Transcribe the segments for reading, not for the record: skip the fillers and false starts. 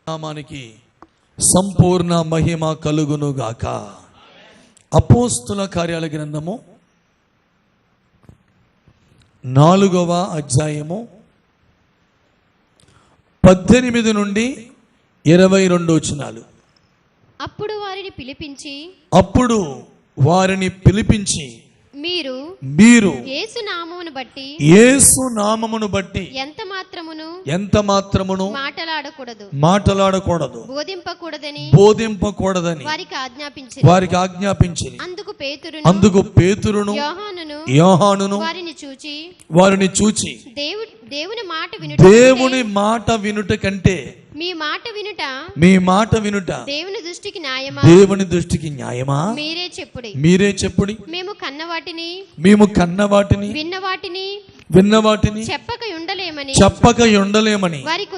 నామానికి సంపూర్ణ మహిమ కలుగును గాక. అపోస్తుల కార్యాల గ్రంథము 4వ అధ్యాయము 18 నుండి 22 వచనాలు. అప్పుడు వారిని పిలిపించి మీరు యేసు నామమును బట్టి ఎంత మాత్రమును మాటలాడకూడదు, బోధింపకూడదని వారికి ఆజ్ఞాపించి అందుకు పేతురును యోహానును వారిని చూచి దేవుని మాట వినుట కంటే మీ మాట వినుట దేవుని దృష్టికి న్యాయమా? మీరే చెప్పుడి. మేము కన్నవాటిని విన్నవాటిని చెప్పక ఉండలేమని వారికి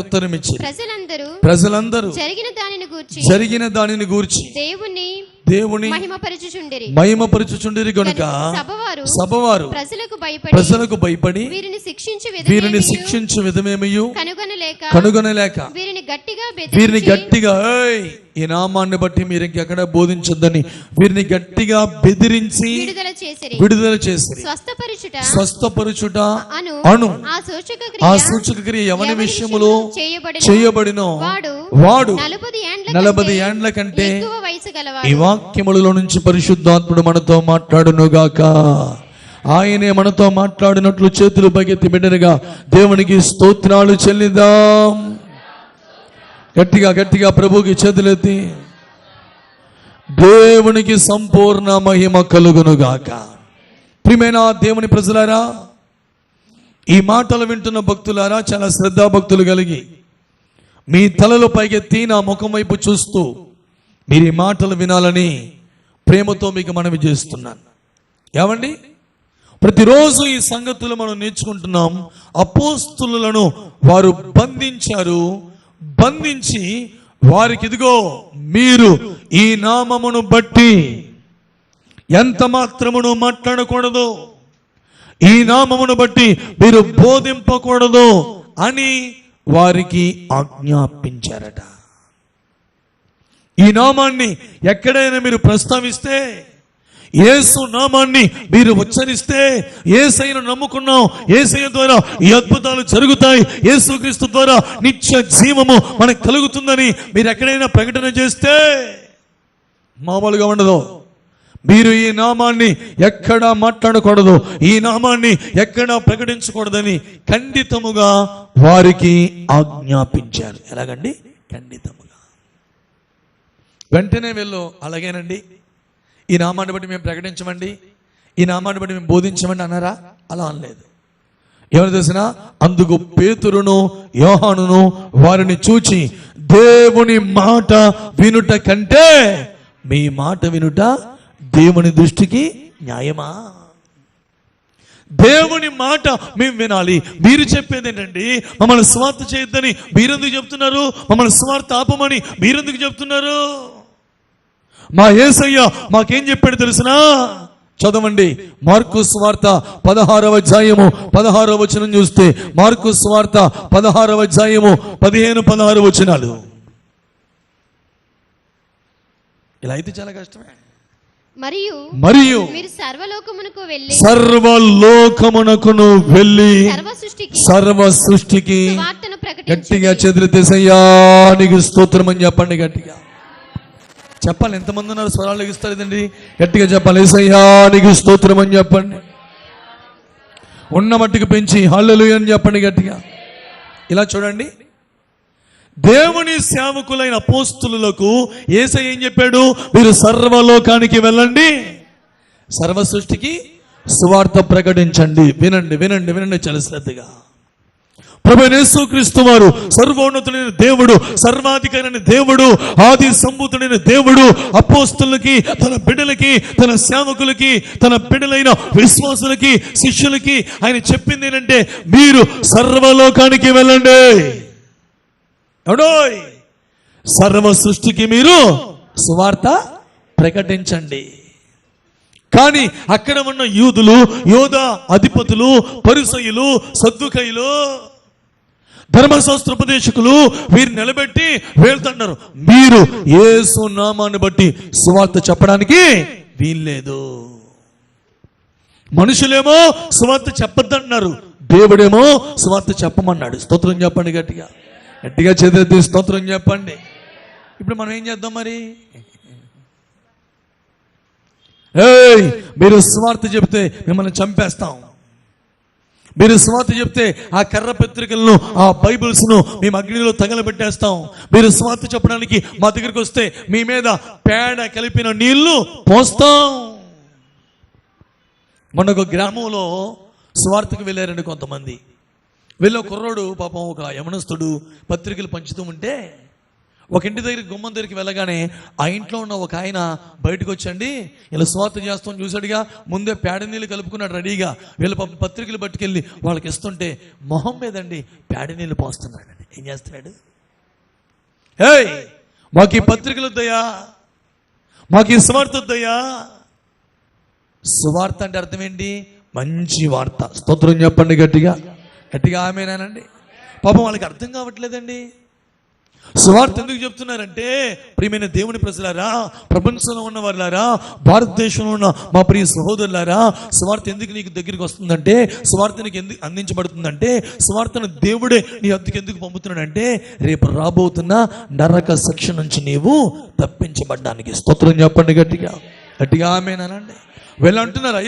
ఉత్తరమిచ్చి ప్రజలందరూ జరిగిన దానిని గూర్చి దేవుని మహిమపరచుచుండిరి గనుక సభవారు ప్రజలకు భయపడి వీరిని శిక్షించు విధమేమయు కనుగొనలేక వీరిని గట్టిగా ఈ నామాన్ని బట్టి మీరు ఇంకెక్కడ బోధించొద్దని వీరిని గట్టిగా బెదిరించి విడుదల చేసి స్వస్థపరుచుట అను ఆ సూచక క్రియ ఎవరి విషయములో చేయబడినో వాడు 40 ఏండ్ల కంటే ఈ వాక్యములలో నుంచి పరిశుద్ధాత్ముడు మనతో మాట్లాడునుగాక. ఆయనే మనతో మాట్లాడినట్లు చేతులు పైకెత్తి బిడ్డలుగా దేవునికి స్తోత్రాలు చెల్లిద్దాం. గట్టిగా ప్రభుకి చేతులెత్తి దేవునికి సంపూర్ణ మహిమ కలుగునుగాక. ప్రియమైన దేవుని ప్రజలారా, ఈ మాటలు వింటున్న భక్తులారా, చాలా శ్రద్ధాభక్తులు కలిగి మీ తలలు పైకెత్తి నా ముఖం వైపు చూస్తూ మీరు ఈ మాటలు వినాలని ప్రేమతో మీకు మనవి చేస్తున్నాను. ఏమండి, ప్రతిరోజు ఈ సంగతులు మనం నేర్చుకుంటున్నాం. అపోస్తులను వారు బంధించి వారికి ఇదిగో మీరు ఈ నామమును బట్టి ఎంత మాత్రమును మాట్లాడకూడదు, ఈ నామమును బట్టి మీరు బోధింపకూడదు అని వారికి ఆజ్ఞాపించారట. ఈ నామాన్ని ఎక్కడైనా మీరు ప్రస్తావిస్తే, యేసు నామాన్ని మీరు ఉచ్చరిస్తే, యేసయ్యను నమ్ముకున్నాం, యేసయ్య ద్వారా ఈ అద్భుతాలు జరుగుతాయి, యేసుక్రీస్తు ద్వారా నిత్య జీవము మనకు కలుగుతుందని మీరు ఎక్కడైనా ప్రకటన చేస్తే మామూలుగా ఉండదు. మీరు ఈ నామాన్ని ఎక్కడా మాట్లాడకూడదు, ఈ నామాన్ని ఎక్కడా ప్రకటించకూడదని ఖండితముగా వారికి ఆజ్ఞాపించారు. ఎలాగండి? ఖండితముగా. వెంటనే వెళ్ళు, అలాగేనండి, ఈ నామాన్ని బట్టి మేము ప్రకటించమండి, ఈ నామాన్ని బట్టి మేము బోధించమండి అన్నారా? అలా అనలేదు. ఎవరు తెలిసినా అందుకు పేతురును యోహానును వారిని చూచి దేవుని మాట వినుట కంటే మీ మాట వినుట దేవుని దృష్టికి న్యాయమా? దేవుని మాట మేము వినాలి. మీరు చెప్పేది ఏంటండి? మమ్మల్ని స్వార్థ చేయొద్దని మీరెందుకు చెప్తున్నారు? మమ్మల్ని స్వార్థ ఆపమని మీరెందుకు చెప్తున్నారు? మా యేసయ్య మాకేం చెప్పాడు తెలుసునా? చదవండి, మార్కు సువార్త 16వ అధ్యాయము 16వ వచనం చూస్తే, మార్కు సువార్త 16వ అధ్యాయము 15-16 వచనాలు. ఇలా అయితే చాలా కష్టమే. మరియు మీరు సర్వలోకమునకు వెళ్ళి సర్వ సృష్టికి గట్టిగా చెదిరితేసయ్యా నీకు స్తోత్రం అని చెప్పండి. గట్టిగా చెప్పాలి. ఎంతమంది ఉన్నారు? స్వరాలు ఎగిస్తారండి. గట్టిగా చెప్పాలి, యేసయ్యా నీకు స్తోత్రం అని చెప్పండి. ఉన్న మట్టికి పెంచి హల్లెలూయా అని చెప్పండి గట్టిగా. ఇలా చూడండి, దేవుని సేవకులైన అపోస్తులకు యేసయ్య ఏం చెప్పాడు? మీరు సర్వలోకానికి వెళ్ళండి, సర్వ సృష్టికి సువార్త ప్రకటించండి. వినండి చాలా శ్రద్ధగా. ప్రభువైన యేసుక్రీస్తు వారు సర్వోన్నతుడైన దేవుడు, సర్వాధికారైన దేవుడు, ఆది సంభూతుడైన దేవుడు అపోస్తులకి, తన బిడ్డలకి, తన సేవకులకి, తన బిడ్డలైన విశ్వాసులకి, శిష్యులకి ఆయన చెప్పింది ఏంటంటే, మీరు సర్వలోకానికి వెళ్ళండి. సర్వ సృష్టికి మీరు సువార్త ప్రకటించండి. కానీ అక్కడ ఉన్న యూదులు, యోధ అధిపతులు, పరిసయ్యులు, సద్దుకయ్యులు ధర్మశాస్త్ర ఉపదేశకులు వీరు నిలబెట్టి వెళ్తున్నారు, మీరు యేసు నామాన్ని బట్టి సువార్త చెప్పడానికి వీల్లేదు. మనుషులేమో సువార్త చెప్పొద్దంటున్నారు, దేవుడేమో సువార్త చెప్పమన్నాడు. స్తోత్రం చెప్పండి, గట్టిగా గట్టిగా చేతులెత్తి స్తోత్రం చెప్పండి. ఇప్పుడు మనం ఏం చేద్దాం మరి? మీరు సువార్త చెప్తే మిమ్మల్ని చంపేస్తాం, మీరు సువార్త చెప్తే ఆ కర్ర పత్రికలను, ఆ బైబిల్స్ ను మేము అగ్నిలో తగలబెట్టేస్తాం, మీరు సువార్త చెప్పడానికి మా దగ్గరికి వస్తే మీ మీద పేడ కలిపిన నీళ్లు పోస్తాం. మొన్న ఒక గ్రామంలో సువార్తకు వెళ్ళారండి కొంతమంది. వెళ్ళి కుర్రోడు పాపం, ఒక యమనస్తుడు పత్రికలు పంచుతూ ఉంటే ఒక ఇంటి దగ్గర గుమ్మం దగ్గరికి వెళ్ళగానే ఆ ఇంట్లో ఉన్న ఒక ఆయన బయటకు వచ్చండి, ఇలా సువార్త చేస్తాం చూశాడుగా, ముందే పేడ నీళ్ళు కలుపుకున్నాడు రెడీగా. వీళ్ళ పత్రికలు పట్టుకెళ్ళి వాళ్ళకి ఇస్తుంటే మొహం మీదండి పేడ నీళ్ళు పోస్తున్నాడు. ఏం చేస్తున్నాడు? మాకు ఈ పత్రికలు వద్దయ్యా, మాకు ఈ సువార్త వద్దయ్యా. సువార్త అంటే అర్థం ఏంటి? మంచి వార్త. స్తోత్రం చెప్పండి గట్టిగా గట్టిగా ఆమేనండి. పాపం వాళ్ళకి అర్థం కావట్లేదండి. సువార్త ఎందుకు చెప్తున్నారంటే, ప్రియమైన దేవుని ప్రజలారా, ప్రపంచంలో ఉన్న వారులారా, భారతదేశంలో ఉన్న మా ప్రియ సహోదరులారా, సువార్త ఎందుకు నీకు దగ్గరికి వస్తుందంటే, సువార్త నీకు ఎందుకు అందించబడుతుందంటే, సువార్తను దేవుడే నీ అద్దెకి ఎందుకు పంపుతున్నాడంటే, రేపు రాబోతున్న నరక శిక్ష నుంచి నీవు తప్పించబడ్డానికి. స్తోత్రం చెప్పండి గట్టిగా గట్టిగా ఆమేనండి. వీళ్ళంటున్నారు,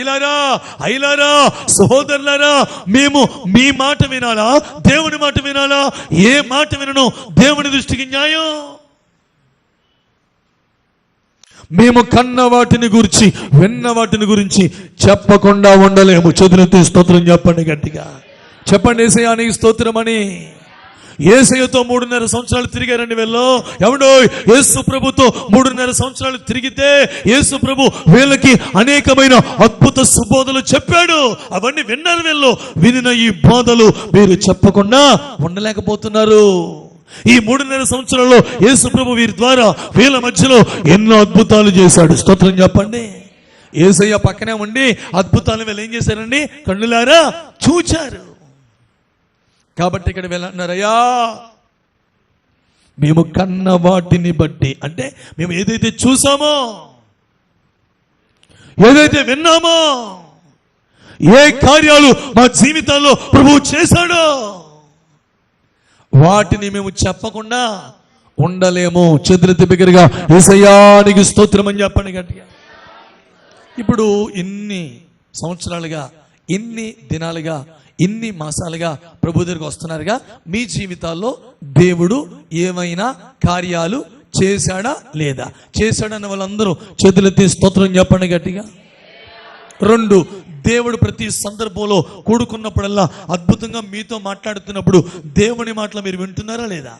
అయ్యలారా సహోదరులారా, మేము మీ మాట వినాలా, దేవుని మాట వినాలా? ఏ మాట వినను దేవుని దృష్టికి న్యాయం. మేము కన్న వాటిని గురించి, విన్న వాటిని గురించి చెప్పకుండా ఉండలేము. చదువుతూ స్తోత్రం చెప్పండి గట్టిగా చెప్పండి. యేసయ్యా నీకు స్తోత్రం అని. యేసయ్యతో 3.5 సంవత్సరాలు తిరిగారండి వీళ్ళు. ఎవడో యేసు ప్రభుతో 3.5 సంవత్సరాలు తిరిగితే యేసు ప్రభు వీళ్ళకి అనేకమైన అద్భుత సుబోధలు చెప్పాడు. అవన్నీ విన్నారు వీళ్ళు. వినిన ఈ బోధలు మీరు చెప్పకుండా ఉండలేకపోతున్నారు. ఈ 3.5 సంవత్సరాల్లో యేసు ప్రభు వీరి ద్వారా వీళ్ళ మధ్యలో ఎన్నో అద్భుతాలు చేశాడు. స్తోత్రం చెప్పండి. యేసయ్య పక్కనే ఉండి అద్భుతాలు వీళ్ళు ఏం చేశారండి? కన్నులారా చూచారు. కాబట్టి ఇక్కడ వెళ్ళన్నారయ్యా, మేము కన్న వాటిని బట్టి, అంటే మేము ఏదైతే చూసామో, ఏదైతే విన్నామో, ఏ కార్యాలు మా జీవితాల్లో ప్రభువు చేశాడో వాటిని మేము చెప్పకుండా ఉండలేము. చేతులెత్తి బిగ్గరగా యేసయ్యా నీకు స్తోత్రం అని చెప్పండి గట్టిగా. ఇప్పుడు ఇన్ని సంవత్సరాలుగా, ఇన్ని దినాలుగా, ఇన్ని మాసాలుగా ప్రభు దగ్గరికి వస్తున్నారుగా, మీ జీవితాల్లో దేవుడు ఏమైనా కార్యాలు చేశాడా లేదా? చేశాడన్న వాళ్ళందరూ చేతులెత్తి స్తోత్రం చెప్పండి గట్టిగా. 2, దేవుడు ప్రతి సందర్భంలో కూడుకున్నప్పుడల్లా అద్భుతంగా మీతో మాట్లాడుతున్నప్పుడు దేవుని మాటలు మీరు వింటున్నారా లేదా?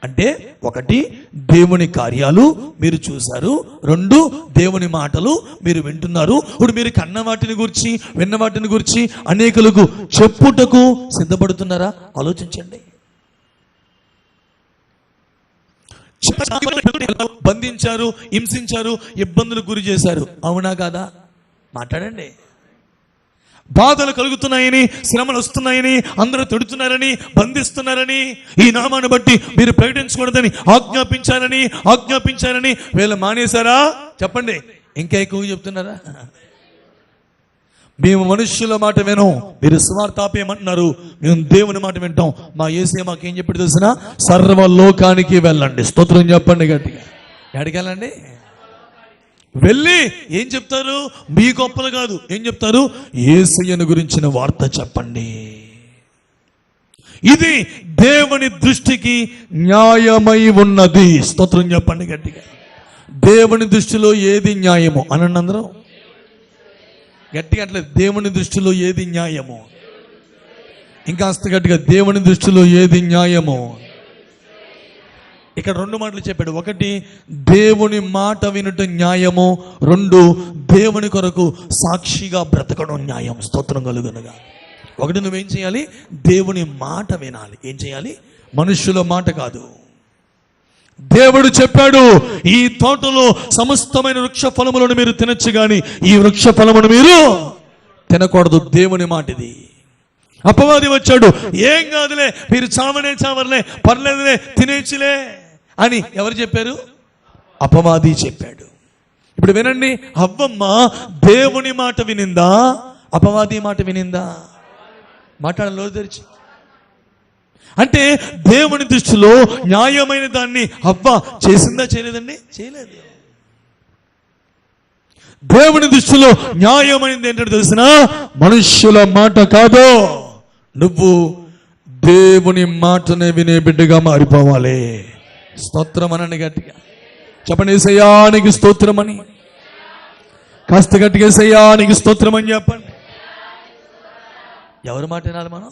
అంటే 1 దేవుని కార్యాలు మీరు చూశారు, 2 దేవుని మాటలు మీరు వింటున్నారు. ఇప్పుడు మీరు కన్న వాటిని గురించి, విన్న వాటిని గురించి అనేకులకు చెప్పుటకు సిద్ధపడుతున్నారా? ఆలోచించండి. బంధించారు, హింసించారు, ఇబ్బందులకు గురి చేశారు, అవునా కాదా? మాట్లాడండి. బాధలు కలుగుతున్నాయని, శ్రమలు వస్తున్నాయని, అందరూ తిడుతున్నారని, బంధిస్తున్నారని, ఈ నామాన్ని బట్టి మీరు ప్రకటించకూడదని ఆజ్ఞాపించారని వీళ్ళు మానేశారా? చెప్పండి. ఇంకా ఎక్కువ చెప్తున్నారా? మేము మనుష్యుల మాట వినం, మీరు సువార్త ఆపేయమంటున్నారు, మేము దేవుని మాట వింటాం. మా యేసయ్య మాకేం చెప్పాడు తెలుసునా? సర్వలోకానికి వెళ్ళండి. స్తోత్రం చెప్పండి గట్టిగా. ఎక్కడికి వెళ్ళండి? వెళ్ళి ఏం చెప్తారు? మీ గొప్పలు కాదు, ఏం చెప్తారు? యేసయ్యను గురించిన వార్త చెప్పండి. ఇది దేవుని దృష్టికి న్యాయమై ఉన్నది. స్తోత్రం చెప్పండి గట్టిగా. దేవుని దృష్టిలో ఏది న్యాయమో అనండి అందరూ గట్టిగా. అట్లా దేవుని దృష్టిలో ఏది న్యాయమో, ఇంకా గట్టిగా, దేవుని దృష్టిలో ఏది న్యాయమో. ఇక్కడ 2 మాటలు చెప్పాడు. 1 దేవుని మాట వినటం న్యాయము, 2 దేవుని కొరకు సాక్షిగా బ్రతకడం న్యాయం. స్తోత్రం కలుగునుగా. 1 నువ్వేం చేయాలి? దేవుని మాట వినాలి. ఏం చేయాలి? మనుష్యుల మాట కాదు. దేవుడు చెప్పాడు, ఈ తోటలో సమస్తమైన వృక్ష ఫలములను మీరు తినొచ్చు, కానీ ఈ వృక్ష ఫలమును మీరు తినకూడదు. దేవుని మాట ఇది. అపవాది వచ్చాడు, ఏం కాదులే, మీరు చావనే చావర్లే, పర్లేదులే, తినేచ్చులే అని ఎవరు చెప్పారు? అపవాది చెప్పాడు. ఇప్పుడు వినండి, హవ్వమ్మ దేవుని మాట వినిందా, అపవాది మాట వినిందా? మాట్లాడంలో తెరిచి. అంటే దేవుని దృష్టిలో న్యాయమైన దాన్ని హవ్వ చేసిందా, చేయలేదండి? చేయలేదు. దేవుని దృష్టిలో న్యాయమైనది ఏంటంటే తెలిసిన, మనుష్యుల మాట కాదు, నువ్వు దేవుని మాటనే వినే బిడ్డగా మారిపోవాలి. స్తోత్రం అనండి గట్టిగా. చెప్పండి, యేసయ్యానికి స్తోత్రం అని. కాస్త గట్టిగా యేసయ్యానికి స్తోత్రం అని చెప్పండి. ఎవరి మాట వినాలి మనం?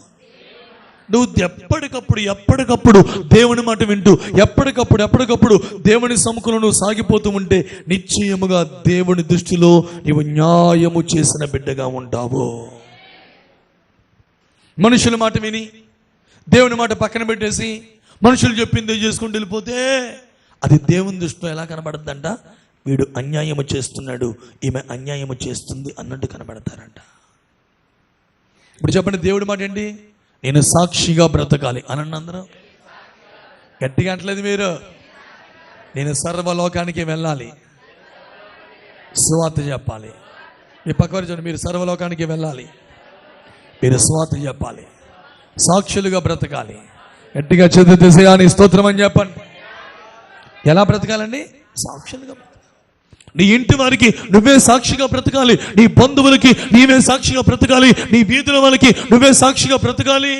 నువ్వు ఎప్పటికప్పుడు దేవుని మాట వింటూ ఎప్పటికప్పుడు దేవుని సముఖంలో నువ్వు సాగిపోతూ ఉంటే నిశ్చయముగా దేవుని దృష్టిలో నీవు న్యాయము చేసిన బిడ్డగా ఉంటావు. మనుషుల మాట విని దేవుని మాట పక్కన పెట్టేసి మనుషులు చెప్పింది చేసుకుంటూ వెళ్ళిపోతే అది దేవుని దృష్టిలో ఎలా కనబడుతుందంట? వీడు అన్యాయము చేస్తున్నాడు, ఈమె అన్యాయము చేస్తుంది అన్నట్టు కనబడతారంట. ఇప్పుడు చెప్పండి, దేవుడి మాట ఏంటి? నేను సాక్షిగా బ్రతకాలి అనండి అందరూ. గట్టిగా అంటలేదు మీరు. నేను సర్వలోకానికి వెళ్ళాలి, సువార్త చెప్పాలి. మీ పక్కవారు చూడండి, మీరు సర్వలోకానికి వెళ్ళాలి, మీరు సువార్త చెప్పాలి, సాక్షులుగా బ్రతకాలి. గట్టిగా చదివితే అని స్తోత్రం అని చెప్పండి. ఎలా బ్రతకాలండి? సాక్షులుగా. నీ ఇంటి వారికి నువ్వే సాక్షిగా బ్రతకాలి, నీ బంధువులకి నీవే సాక్షిగా బ్రతకాలి, నీ వీధుల వాళ్ళకి నువ్వే సాక్షిగా బ్రతకాలి.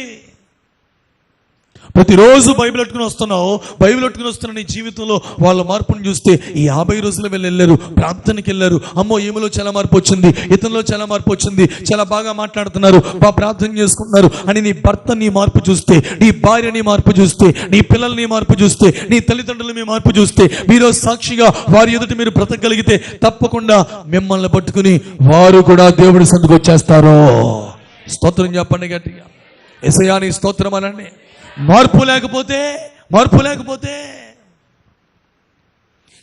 ప్రతిరోజు బైబిల్ పెట్టుకుని వస్తున్నావు, బైబిల్ పెట్టుకుని వస్తున్న నీ జీవితంలో వాళ్ళ మార్పును చూస్తే ఈ 50 రోజులు వెళ్ళారు, ప్రార్థనకి వెళ్ళారు, అమ్మో ఈమెలో చాలా మార్పు వచ్చింది, ఇతనిలో చాలా మార్పు వచ్చింది, చాలా బాగా మాట్లాడుతున్నారు, బాగా ప్రార్థన చేసుకుంటున్నారు అని నీ భర్త నీ మార్పు చూస్తే, నీ భార్య నీ మార్పు చూస్తే, నీ పిల్లలు నీ మార్పు చూస్తే, నీ తల్లిదండ్రులు మీ మార్పు చూస్తే, మీరు సాక్షిగా వారి ఎదుట మీరు బ్రతకగలిగితే తప్పకుండా మిమ్మల్ని పట్టుకుని వారు కూడా దేవుడి సందుకు వచ్చేస్తారు. స్తోత్రం చెప్పండి గట్టిగా. యేసయ్యా నీ స్తోత్రం అనండి. మార్పు లేకపోతే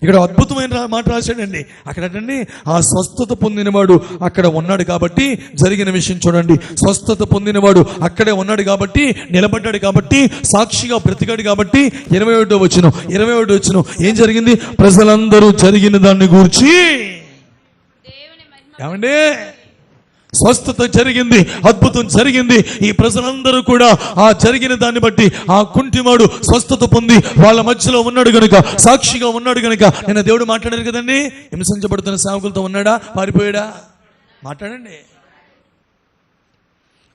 ఇక్కడ అద్భుతమైన మాట రాశాడండి. అక్కడండి, ఆ స్వస్థత పొందినవాడు అక్కడ ఉన్నాడు కాబట్టి జరిగిన విషయం చూడండి. స్వస్థత పొందినవాడు అక్కడే ఉన్నాడు కాబట్టి, నిలబడ్డాడు కాబట్టి, సాక్షిగా బ్రతికాడు కాబట్టి 21వ వచనం ఏం జరిగింది? ప్రజలందరూ జరిగిన దాన్ని గూర్చి ఏమండి, స్వస్థత జరిగింది, అద్భుతం జరిగింది. ఈ ప్రజలందరూ కూడా ఆ జరిగిన దాన్ని బట్టి ఆ కుంటివాడు స్వస్థత పొంది వాళ్ళ మధ్యలో ఉన్నాడు గనుక, సాక్షిగా ఉన్నాడు గనుక, నిన్న దేవుడు మాట్లాడారు కదండి. హింసించబడుతున్న సేవకులతో ఉన్నాడా, పారిపోయాడా? మాట్లాడండి.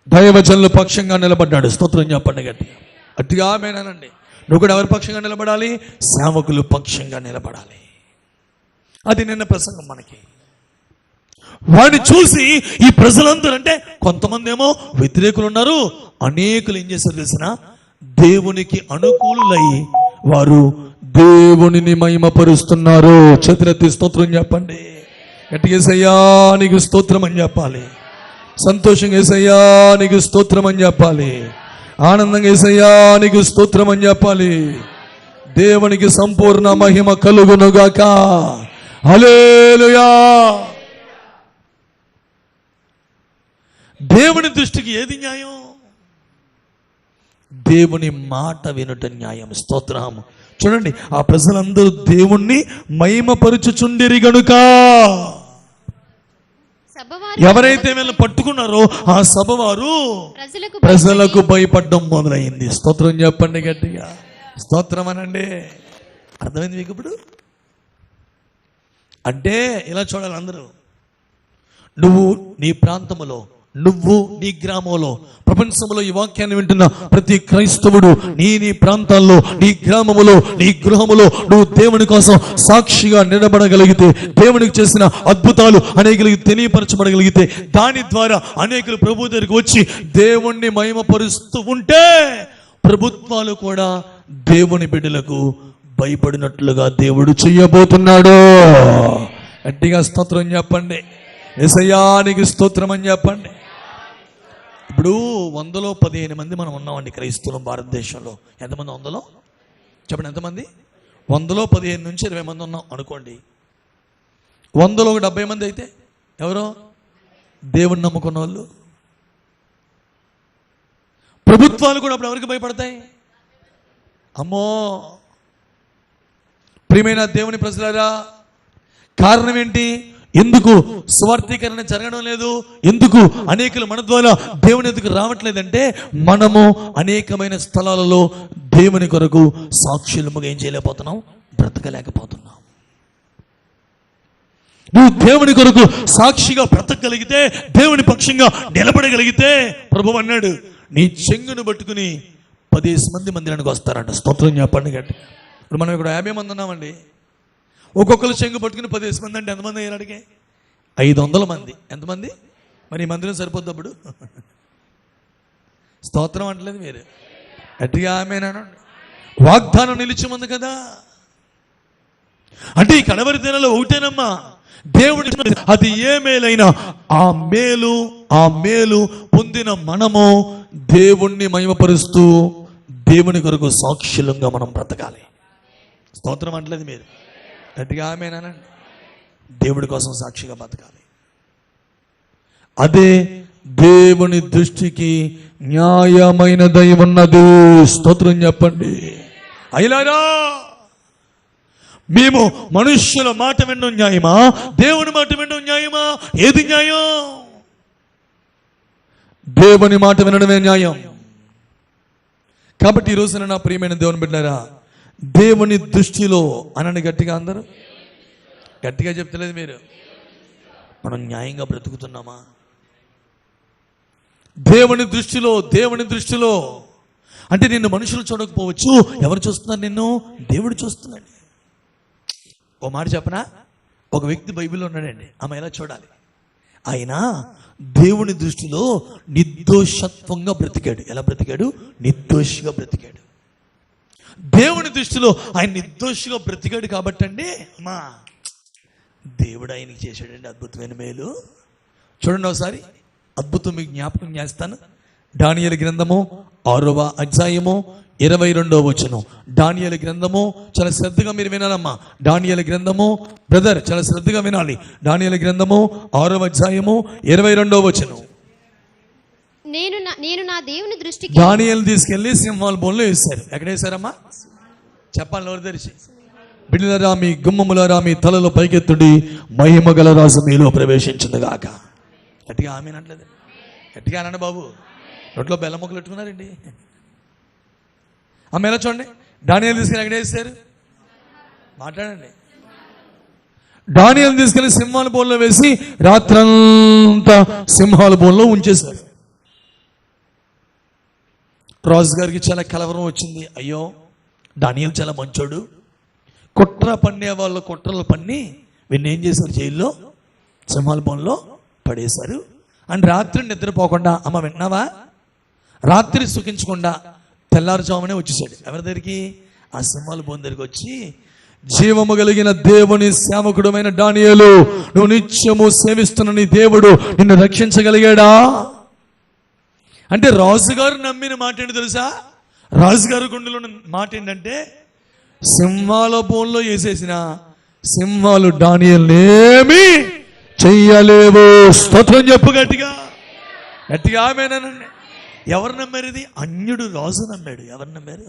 దైవజనుల పక్షంగా నిలబడ్డాడు. స్తోత్రం చెప్పండి గట్టిగా. అట్టిగా మేనానండి. నువ్వు కూడా ఎవరి పక్షంగా నిలబడాలి? సేవకులు పక్షంగా నిలబడాలి. అది నిన్న ప్రసంగం మనకి. వాడిని చూసి ఈ ప్రజలందరూ, అంటే కొంతమంది ఏమో వ్యతిరేకులు ఉన్నారు, అనేకులు ఏం చేశారు తెలిసిన, దేవునికి అనుకూలులై వారు దేవునిని మహిమపరుస్తున్నారు. చేతులెత్తి స్తోత్రం చెప్పండి. గట్టిగా యేసయ్యా నీకు స్తోత్రం అని చెప్పాలి. సంతోషంగా యేసయ్యా నీకు స్తోత్రం అని చెప్పాలి. ఆనందంగా యేసయ్యా నీకు స్తోత్రం అని చెప్పాలి. దేవునికి సంపూర్ణ మహిమ కలుగునుగాక. హల్లెలూయా. దేవుని దృష్టికి ఏది న్యాయం? దేవుని మాట వినుట న్యాయం. స్తోత్రం. చూడండి, ఆ ప్రజలందరూ దేవుణ్ణి మహిమపరుచుచుండిరి గనుక, ఎవరైతే వీళ్ళని పట్టుకున్నారో ఆ సభవారు ప్రజలకు భయపడడం మొదలైంది. స్తోత్రం చెప్పండి గట్టిగా. స్తోత్రం అనండి. అర్థమైంది మీకు ఇప్పుడు? అంటే ఇలా చూడాలి అందరూ. నువ్వు నీ ప్రాంతంలో, నువ్వు నీ గ్రామంలో, ప్రపంచంలో ఈ వాక్యాన్ని వింటున్న ప్రతి క్రైస్తవుడు నీ ప్రాంతాల్లో, నీ గ్రామములో, నీ గృహములో నువ్వు దేవుని కోసం సాక్షిగా నిలబడగలిగితే, దేవునికి చేసిన అద్భుతాలు అనేకులకు తెలియపరచబడగలిగితే, దాని ద్వారా అనేకులు ప్రభు దగ్గరికి వచ్చి దేవుణ్ణి మహిమపరుస్తూ ఉంటే ప్రభుత్వాలు కూడా దేవుని బిడ్డలకు భయపడినట్లుగా దేవుడు చెయ్యబోతున్నాడు. గట్టిగా స్తోత్రం చెప్పండి. యేసయ్యా నీకు స్తోత్రం అని చెప్పండి. ఇప్పుడు 115 మంది మనం ఉన్నామండి క్రైస్తవులు భారతదేశంలో. ఎంతమంది? 100లో చెప్పండి ఎంతమంది? 115 నుంచి 20 మంది ఉన్నాం అనుకోండి. 100లో 70 మంది అయితే ఎవరో దేవుని నమ్ముకున్న వాళ్ళు. ప్రభుత్వాలు కూడా అప్పుడు ఎవరికి భయపడతాయి? అమ్మో! ప్రియమైన దేవుని ప్రజలారా, కారణం ఏంటి? ఎందుకు స్వార్థీకరణ జరగడం లేదు? ఎందుకు అనేకులు మన ద్వారా దేవుని ఎందుకు రావట్లేదంటే, మనము అనేకమైన స్థలాలలో దేవుని కొరకు సాక్షులముగా ఏం చేయలేకపోతున్నాం? బ్రతకలేకపోతున్నాం. నువ్వు దేవుని కొరకు సాక్షిగా బ్రతకగలిగితే, దేవుని పక్షంగా నిలబడగలిగితే, ప్రభువు అన్నాడు, నీ చెంగును పట్టుకుని 10 మంది మందిరానికి వస్తారంట. స్తోత్రం చెప్పండి గట్టి. ఇప్పుడు మనం ఇక్కడ 50 మంది ఉన్నామండి. ఒక్కొక్కరు చెంగు పట్టుకుని 10 మంది అంటే ఎంతమంది అయ్యారు? అడిగే 500 మంది. ఎంతమంది? మరి ఈ మందిరం సరిపోద్ది అప్పుడు? స్తోత్రం అంటలేదు మీరు గట్టిగా ఆమేనండి. వాగ్దానం నిలిచిమంది కదా. అంటే ఈ కడవరి దినాల్లో ఒకటేనమ్మా, దేవుడి అది ఏ మేలైనా ఆ మేలు పొందిన మనము దేవుణ్ణి మహిమపరుస్తూ దేవుని కొరకు సాక్షులంగా మనం బ్రతకాలి. స్తోత్రం అంటలేదు మీరు గట్టిగా ఆమేనండి. దేవుడి కోసం సాక్షిగా బ్రతకాలి. అదే దేవుని దృష్టికి న్యాయమైనదై ఉన్నది. స్తోత్రం చెప్పండి. అయ్యలారా, మేము మనుష్యుల మాట వినడం న్యాయమా? దేవుని మాట వినడం న్యాయమా? ఏది న్యాయం? దేవుని మాట వినడమే న్యాయం. కాబట్టి ఈ రోజున నా ప్రియమైన దేవుని బిడ్డలారా, దేవుని దృష్టిలో అనండి గట్టిగా, అందరూ గట్టిగా చెప్తలేదు మీరు. మనం న్యాయంగా బ్రతుకుతున్నామా? దేవుని దృష్టిలో అంటే నిన్ను మనుషులు చూడకపోవచ్చు. ఎవరు చూస్తున్నారు? నిన్ను దేవుడు చూస్తున్నాడు. ఓ మాట చెప్పనా? ఒక వ్యక్తి బైబిల్లో ఉన్నాడండి. ఆమె ఎలా చూడాలి? ఆయన దేవుని దృష్టిలో నిర్దోషత్వంగా బ్రతికాడు. ఎలా బ్రతికాడు? నిర్దోషిగా బ్రతికాడు. దేవుని దృష్టిలో ఆయన నిర్దోషిగా బ్రతికాడు కాబట్టి అండి, అమ్మా, దేవుడు ఆయనకి చేశాడండి అద్భుతమైన మేలు. చూడండి ఒకసారి, అద్భుతం మీకు జ్ఞాపకం చేస్తాను. దానియేలు గ్రంథము 6వ అధ్యాయము 22వ వచనం. దానియేలు గ్రంథము చాలా శ్రద్ధగా మీరు వినాలమ్మా. దానియేలు గ్రంథము బ్రదర్ చాలా శ్రద్ధగా వినాలి. దానియేలు గ్రంథము 6వ అధ్యాయము 22వ వచనం. నేను నా దేవుని దృష్టికి దానియేలు తీసుకెళ్లి సింహాల బోన్లో వేశారు. ఎక్కడ వేశారమ్మా? చెప్పాలి నోరు తెరిచి. బిడ్డలారా, మీ గుమ్మములారా మీ తలలో పైకెత్తుడి, మహిమ గల రాజు మీలో ప్రవేశించింది గాక. గట్టిగా ఆమేనట్లేదు? గట్టిగా అనండి బాబు. నోట్లో బెల్లం ముక్కలు పెట్టుకున్నారండి. ఆమె ఎలా చూడండి. దానియేలు తీసుకెళ్ళి ఎక్కడ వేశారు? మాట్లాడండి. దానియేలు తీసుకెళ్లి సింహాల బోన్లో వేసి రాత్రంతా సింహాల బోన్లో ఉంచేశారు. రాజు గారికి చాలా కలవరం వచ్చింది. అయ్యో, దానియేలు చాలా మంచోడు, కుట్ర పన్నే వాళ్ళు కుట్రలు పన్ని వీళ్ళు ఏం చేశారు? జైల్లో సింహాల బోన్లో పడేశారు. అండ్ రాత్రి నిద్రపోకుండా, అమ్మ విన్నావా, రాత్రి సుఖించకుండా తెల్లారుజామునే వచ్చేసాడు. ఎవరి దగ్గరికి? ఆ సింహాల బోన్ దగ్గరికి వచ్చి, జీవము కలిగిన దేవుని సేవకుడమైన దానియేలు, నువ్వు నిత్యము సేవిస్తున్న నీ దేవుడు నిన్ను రక్షించగలిగాడా? అంటే రాజుగారు నమ్మిన మాట ఏంటి తెలుసా? రాజుగారు గుండెలో మాట ఏంటంటే, సింహాల బోన్లో వేసేసిన సింహాలు దానియేలునేమి చెయ్యలేవు. స్తోత్రం చెప్పు గట్టిగా. గట్టిగా ఆమేనండి. ఎవరు నమ్మారు ఇది? అన్యుడు రాజు నమ్మాడు. ఎవరు నమ్మారు?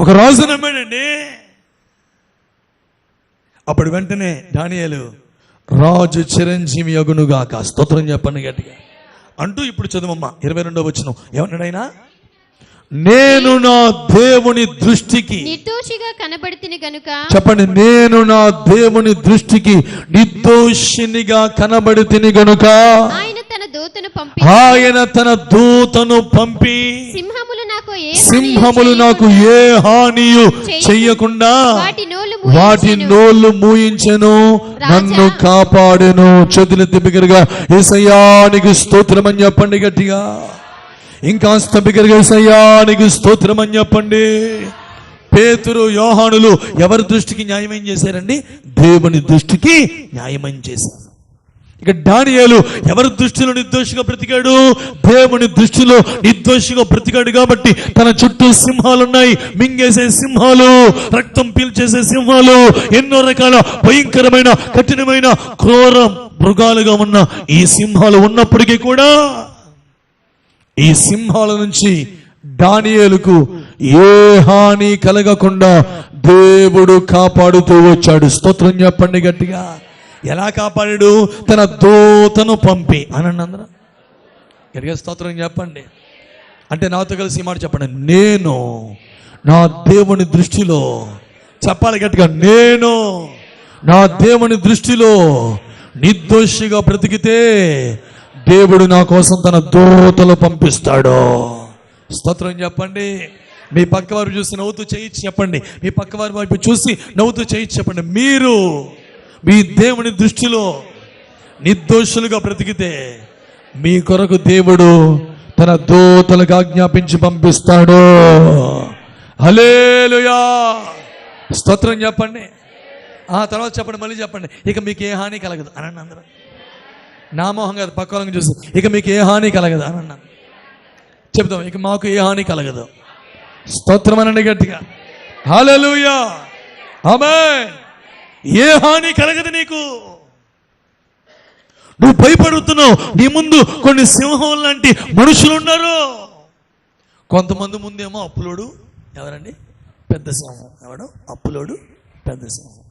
ఒక రాజు నమ్మాడండి. అప్పుడు వెంటనే దానియేలు, రాజు చిరంజీవి యగునుగాక. స్తోత్రం చెప్పండి గట్టిగా అంటూ ఇప్పుడు చదువమ్మా 22వ వచనం. ఏమన్నాడు ఆయన? నేను నా దేవుని దృష్టికి నిర్దోషిగా కనబడితిని గనుక. చెప్పండి. నేను నా దేవుని దృష్టికి నిర్దోషినిగా కనబడితిని గనుక ఆయన తన దూతను పంపి సింహములు నాకు ఏ హానియు చెయ్యకుండా వాటి నోళ్లు మూయించెను, నన్ను కాపాడెను. చేతులెత్తి బిగ్గరగా యేసయ్యానికి స్తోత్రం అని చెప్పండి గట్టిగా. ఇంకాస్త బిగ్గరగా యేసయ్యానికి స్తోత్రం అని చెప్పండి. పేతురు, యోహానులు ఎవరి దృష్టికి న్యాయమేం చేశారండి? దేవుని దృష్టికి న్యాయమేం చేశారు. ఇక దానియేలు ఎవరి దృష్టిలో నిర్దోషిగా బ్రతికాడు? దేవుని దృష్టిలో నిర్దోషిగా బ్రతికాడు కాబట్టి తన చుట్టూ సింహాలు ఉన్నాయి. మింగేసే సింహాలు, రక్తం పీల్చేసే సింహాలు, ఎన్నో రకాల భయంకరమైన కఠినమైన క్రూర మృగాలుగా ఉన్న ఈ సింహాలు ఉన్నప్పటికీ కూడా ఈ సింహాల నుంచి దానియేలుకు ఏ హాని కలగకుండా దేవుడు కాపాడుతూ వచ్చాడు. స్తోత్రం చెప్పండి గట్టిగా. ఎలా కాపాడాడు? తన దూతను పంపి. అనండి అందరూ గట్టిగా స్తోత్రం చెప్పండి. అంటే నాతో కలిసి ఈ మాట చెప్పండి. నేను నా దేవుని దృష్టిలో, చెప్పాలి గట్టిగా, నేను నా దేవుని దృష్టిలో నిర్దోషిగా బ్రతికితే దేవుడు నా కోసం తన దూతలు పంపిస్తాడు. స్తోత్రం చెప్పండి. మీ పక్క వారు చూసి నవ్వుతూ చేయించి చెప్పండి. మీ పక్క వారి వైపు చూసి నవ్వుతూ చేయించి చెప్పండి. మీరు మీ దేవుని దృష్టిలో నిర్దోషులుగా బ్రతికితే మీ కొరకు దేవుడు తన దూతలకు ఆజ్ఞాపించి పంపిస్తాడు. హల్లెలూయా. స్తోత్రం చెప్పండి. ఆ తర్వాత చెప్పండి, మళ్ళీ చెప్పండి. ఇక మీకు ఏ హాని కలగదు అనండి అందరూ. నా మోహం కాదు, పక్క వాళ్ళని చూసి ఇక మీకు ఏ హాని కలగదు అనండి. చెప్తాం, ఇక మాకు ఏ హాని కలగదు. స్తోత్రం అనండి గట్టిగా. హల్లెలూయా. ఆమేన్. ఏ హాని కలగదు నీకు. నువ్వు భయపడుతున్నావు. నీ ముందు కొన్ని సింహం లాంటి మనుషులు ఉన్నారు. కొంతమంది ముందేమో అప్పులోడు, ఎవరండి? పెద్ద సింహం. ఎవడు? అప్పులోడు, పెద్ద సింహం.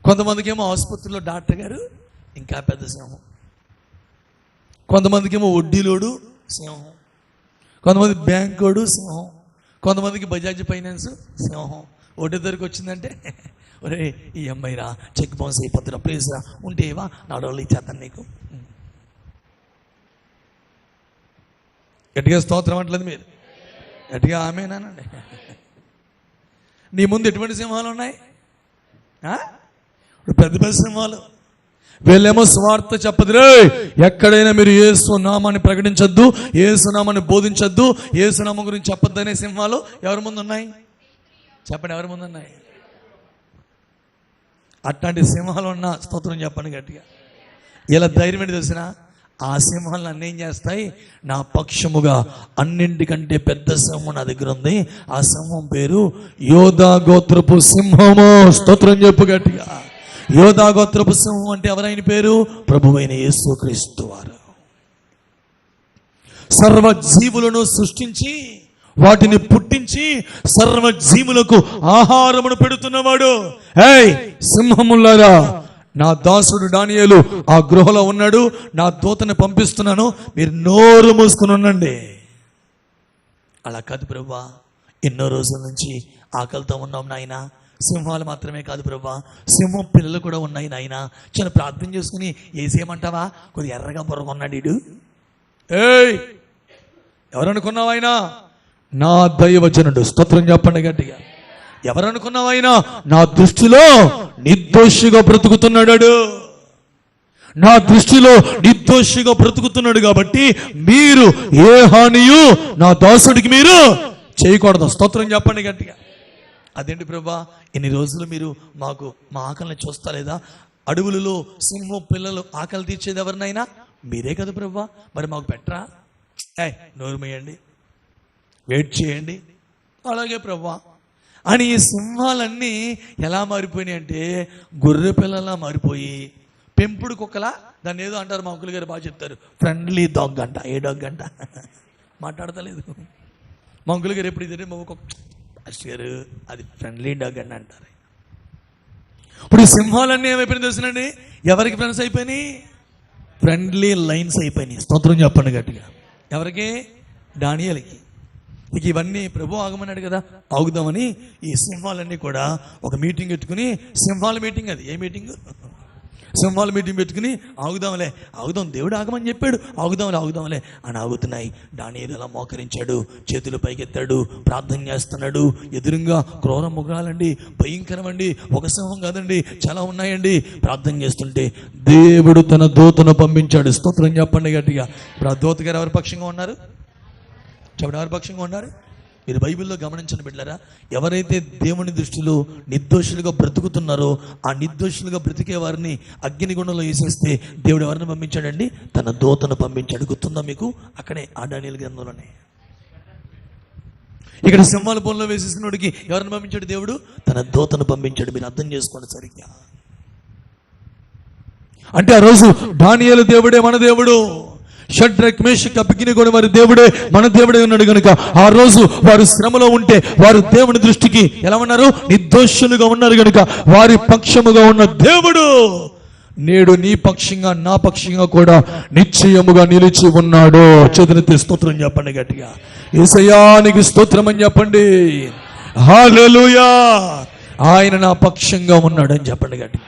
కొంతమందికి ఏమో ఆసుపత్రిలో డాక్టర్ గారు, ఇంకా పెద్ద సింహం. కొంతమందికి ఏమో వడ్డీలోడు సింహం. కొంతమంది బ్యాంకోడు సింహం. కొంతమందికి బజాజ్ ఫైనాన్స్ సింహం. వడ్డీ దగ్గరికి వచ్చిందంటే, ఒరే ఈ అమ్మాయి రా, చెక్ బౌన్స్ అయిపోతున్నా, ప్లీజ్ రా, ఉంటే ఏవా $4 ఇచ్చేస్తాను నీకు. గట్టిగా స్తోత్రం అంటలేదు మీరు. గట్టిగా ఆమేనండి. నీ ముందు ఎటువంటి సింహాలు ఉన్నాయి? పెద్ద పెద్ద సింహాలు. వీళ్ళేమో స్వార్థ చెప్పదు. రే, ఎక్కడైనా మీరు యేసు నామాన్ని ప్రకటించొద్దు, యేసు నామాన్ని బోధించొద్దు, యేసు నామం గురించి చెప్పొద్దు అనే సింహాలు ఎవరి ముందు ఉన్నాయి? చెప్పండి, ఎవరి ముందు ఉన్నాయి? అట్లాంటి సింహాలు ఉన్న స్తోత్రం చెప్పండి గట్టిగా. ఇలా ధైర్యం ఏంటి తెలిసిన? ఆ సింహాలను అన్నీ ఏం చేస్తాయి? నా పక్షముగా అన్నింటికంటే పెద్ద సింహం నా దగ్గర ఉంది. ఆ సింహం పేరు యోధా గోత్రపు సింహము. స్తోత్రం చెప్పు గట్టిగా. యోధా గోత్రపు సింహం అంటే ఎవరైన పేరు? ప్రభువైన యేసుక్రీస్తు వారు. సర్వజీవులను సృష్టించి వాటిని పుట్టించి సర్వజీవులకు ఆహారమును పెడుతున్నవాడు. ఏయ్ సింహములారా, నా దాసుడు దానియేలు ఆ గృహలో ఉన్నాడు, నా దూతని పంపిస్తున్నాను, మీరు నోరు మూసుకుని ఉండండి. అలా కాదు ప్రభువా, ఎన్నో రోజుల నుంచి ఆకలితో ఉన్నాం నాయన. సింహాలు మాత్రమే కాదు ప్రభువా, సింహం పిల్లలు కూడా ఉన్నాయి నాయన. చిన్న ప్రార్థన చేసుకుని ఏసేయమంటావా? కొద్దిగా ఎర్రగా బుర్రగా ఉన్నాడు. ఏయ్ ఎవరనుకున్నావు ఆయన? నా దైవజనుడు. స్తోత్రం చెప్పండి గట్టిగా. ఎవరనుకున్నావు ఆయన? నా దృష్టిలో నిర్దోషిగా బ్రతుకుతున్నాడు. నా దృష్టిలో నిర్దోషిగా బ్రతుకుతున్నాడు కాబట్టి మీరు ఏ హానియు నా దాసుడికి మీరు చేయకూడదు. స్తోత్రం చెప్పండి గట్టిగా. అదేంటి ప్రభా, ఇన్ని రోజులు మీరు మాకు మా ఆకలిని చూస్తా లేదా? అడవులలో సింహం పిల్లలు ఆకలి తీర్చేది ఎవరినైనా మీరే కదా ప్రభా, మరి మాకు పెట్టరా? నోరు మేయండి, వెయిట్ చేయండి. అలాగే ప్రభా అని ఈ సింహాలన్నీ ఎలా మారిపోయినాయి అంటే గొర్రె పిల్లలా మారిపోయి పెంపుడు కుక్కలా. దాన్ని ఏదో అంటారు, మా అంకుల్ గారు బాగా చెప్తారు, ఫ్రెండ్లీ డాగ్ అంట. ఏ డాగ్ అంట మాట్లాడతలేదు. మా అంకుల్ గారు ఎప్పుడు ఇదే మా గారు అది ఫ్రెండ్లీ డాగ్ అండి అంటారు. ఇప్పుడు ఈ సింహాలన్నీ ఏమైపోయినాయి తెలుసునండి? ఎవరికి ఫ్రెండ్స్ అయిపోయినాయి? ఫ్రెండ్లీ లైన్స్ అయిపోయినాయి. స్తోత్రం చెప్పండి గట్టిగా. ఎవరికి? దానియేలుకి. ఇక ఇవన్నీ ప్రభు ఆగమన్నాడు కదా, ఆగుదామని ఈ సింహాలన్నీ కూడా ఒక మీటింగ్ పెట్టుకుని, సింహాల మీటింగ్ అది. ఏ మీటింగ్? సింహాల మీటింగ్ పెట్టుకుని ఆగుదాం, దేవుడు ఆగమని చెప్పాడు, ఆగుదాంలే అని ఆగుతున్నాయి. దానియేలు అలా మోకరించాడు, చేతులు పైకెత్తాడు, ప్రార్థన చేస్తున్నాడు. ఎదురుగా క్రూర మృగాలండి, భయంకరమండి, ఒక సింహం కాదండి, చాలా ఉన్నాయండి. ప్రార్థన చేస్తుంటే దేవుడు తన దూతను పంపించాడు. స్తోత్రం చెప్పండి గట్టిగా. ఇప్పుడు ఆ దూత గారు ఎవరి పక్షంగా ఉన్నారు? చెప్పండి, ఎవరి పక్షంగా ఉన్నారు? మీరు బైబిల్లో గమనించండి బిడ్డలారా. ఎవరైతే దేవుని దృష్టిలో నిర్దోషులుగా బ్రతుకుతున్నారో ఆ నిర్దోషులుగా బ్రతికే వారిని అగ్నిగుండంలో వేసేస్తే దేవుడు ఎవరిని పంపించాడండి? తన దూతను పంపించాడు. గుర్తుందా మీకు? అక్కడే ఆ దానియేలు గ్రంథంలోనే. ఇక్కడ సింహాల బోన్లో వేసేసినోడికి ఎవరిని పంపించాడు? దేవుడు తన దూతను పంపించాడు. మీరు అర్థం చేసుకోండి సరిగ్గా. అంటే ఆ రోజు దానియేలు దేవుడే మన దేవుడు. షడ్రక్ మేషక్ అబేద్నెగో వారి దేవుడే మన దేవుడే ఉన్నాడు కనుక ఆ రోజు వారు శ్రమలో ఉంటే వారు దేవుని దృష్టికి ఎలా ఉన్నారు? నిర్దోషులుగా ఉన్నారు కనుక వారి పక్షముగా ఉన్న దేవుడు నేడు నీ పక్షంగా నా పక్షంగా కూడా నిశ్చయముగా నిలిచి ఉన్నాడు. చేతులెత్తి స్తోత్రం చెప్పండి గట్టిగా. యేసయ్యా నీకు స్తోత్రం అని చెప్పండి. హల్లెలూయా. ఆయన నా పక్షంగా ఉన్నాడని చెప్పండి గట్టిగా.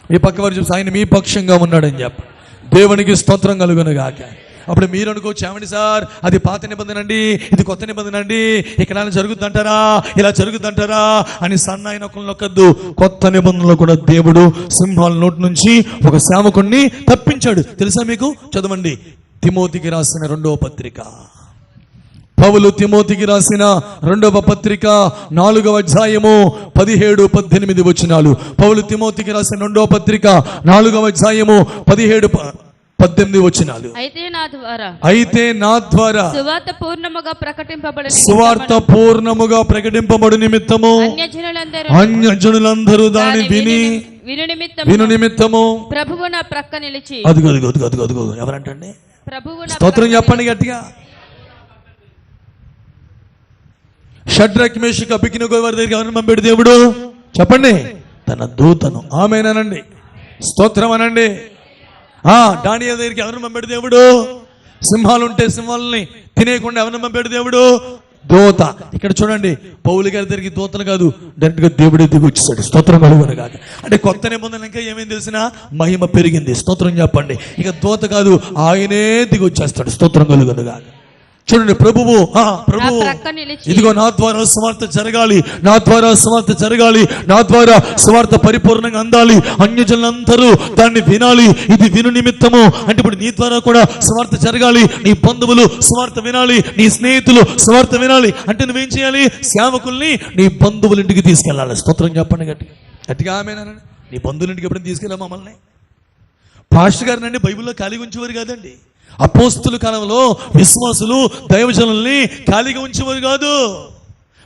మీ పక్క వారు చూసి ఆయన మీ పక్షంగా ఉన్నాడని చెప్పండి. దేవునికి స్తోత్రం కలుగును గాక. అప్పుడు మీరు అనుకోవచ్చు, ఏమండి సార్ అది పాత నిబంధన అండి, ఇది కొత్త నిబంధన అండి, ఇక్కడ జరుగుతుందంటారా, ఇలా జరుగుతుందంటారా అని సన్నాయిన నొక్కద్దు. కొత్త నిబంధనలో కూడా దేవుడు సింహాల నోటి నుంచి ఒక సేవకుణ్ణి తప్పించాడు. తెలుసా మీకు? చదవండి తిమోతికి రాసిన 2వ పత్రిక. పౌలు తిమోతికి రాసిన 2వ పత్రిక 4వ అధ్యాయము 17-18 వచనాలు. పౌలు తిమోతికి రాసిన 2వ పత్రిక 4వ అధ్యాయము 17-18 వచనాలు. అయితే నా ద్వారా సువార్త పూర్ణముగా ప్రకటింపబడు నిమిత్తము అన్యజనులందరూ దాని విను నిమిత్తము ప్రభువు నా ప్రక్క నిలిచి. అదుగో ఎవరంటండి? స్తోత్రం చెప్పండి గట్టిగా. షడ్రక్ మేషక్ అబేద్నెగో వారి దగ్గరికి ఎవరిని పంపాడు దేవుడు? చెప్పండి, తన దూతను. ఆమేనండి, స్తోత్రం అనండి. దానియేలు దగ్గరికి ఎవరిని పంపాడు దేవుడు? సింహాలు ఉంటే సింహాలని తినేయకుండా ఎవరిని పంపాడు దేవుడు? దూత. ఇక్కడ చూడండి, పౌలు గారి దగ్గరికి దూతలు కాదు, డైరెక్ట్ గా దేవుడే దిగి వచ్చేసాడు. స్తోత్రం కలుగును గాక. అంటే కొత్త నిబంధనలు ఇంకా ఏమేమి తెలిసినా మహిమ పెరిగింది. స్తోత్రం చెప్పండి. ఇక దూత కాదు, ఆయనే దిగి వచ్చేస్తాడు. స్తోత్రం కలుగును గాక. చూడండి, ప్రభువు ఇదిగో నా ద్వారా సువార్త జరగాలి, నా ద్వారా సువార్త జరగాలి, నా ద్వారా సువార్త పరిపూర్ణంగా అందాలి, అన్యజనులందరూ దాన్ని వినాలి, ఇది విను నిమిత్తము. అంటే ఇప్పుడు నీ ద్వారా కూడా సువార్త జరగాలి, నీ బంధువులు సువార్త వినాలి, నీ స్నేహితులు సువార్త వినాలి. అంటే నువ్వేం చేయాలి? సేవకుల్ని నీ బంధువుల ఇంటికి తీసుకెళ్ళాలి. స్తోత్రం చెప్పండి గట్టిగా ఆమేనండి. నీ బంధువుల ఇంటికి ఎప్పుడైనా తీసుకెళ్ళా మమ్మల్ని? పాస్టర్ గారిని అండి బైబిల్లో ఖాళీగా ఉంచేవారు కాదండి. అపోస్తుల కాలంలో విశ్వాసులు దైవజనుల్ని ఖాళీగా ఉంచేవారు కాదు.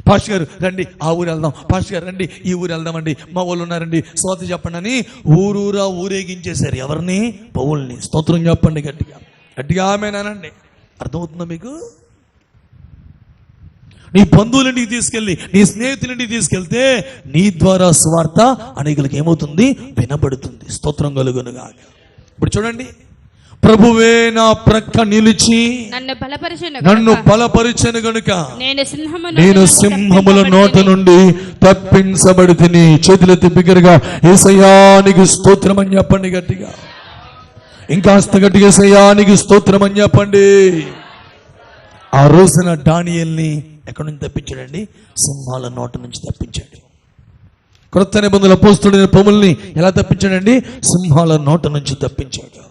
పాస్టర్ గారు రండి ఆ ఊరు వెళ్దాం, పాస్టర్ గారు రండి ఈ ఊరు వెళ్దామండి, మా వాళ్ళు ఉన్నారండి స్వార్థ చెప్పండి అని ఊరూరా ఊరేగించేశారు. ఎవరిని? పౌల్ని. స్తోత్రం చెప్పండి గట్టిగా ఆమేనండి. అర్థమవుతుందా మీకు? నీ బంధువులింటికి తీసుకెళ్ళి నీ స్నేహితులింటికి తీసుకెళ్తే నీ ద్వారా స్వార్థ అనేకులకి ఏమవుతుంది? వినబడుతుంది. స్తోత్రం కలుగునుగా. ఇప్పుడు చూడండి, ప్రభువే నా ప్రక్క నిలిచి నన్ను బలపరిచెను గనుక నేను సింహముల నోట నుండి తప్పించబడి తిని. చేతులెత్తి బిగ్గరగా యేసయ్యా నీకు స్తోత్రం అని చెప్పండి గట్టిగా. ఇంకాస్త గట్టిగా యేసయ్యా నీకు స్తోత్రం అని చెప్పండి. ఆ రోజున దానియేలుని ఎక్కడి నుంచి తప్పించాడండి? సింహాల నోట నుంచి తప్పించాడు. క్రొత్త నిబంధనల అపోస్తలుడైన పౌలుని ఎలా తప్పించాడండి? సింహాల నోట నుంచి తప్పించాడు.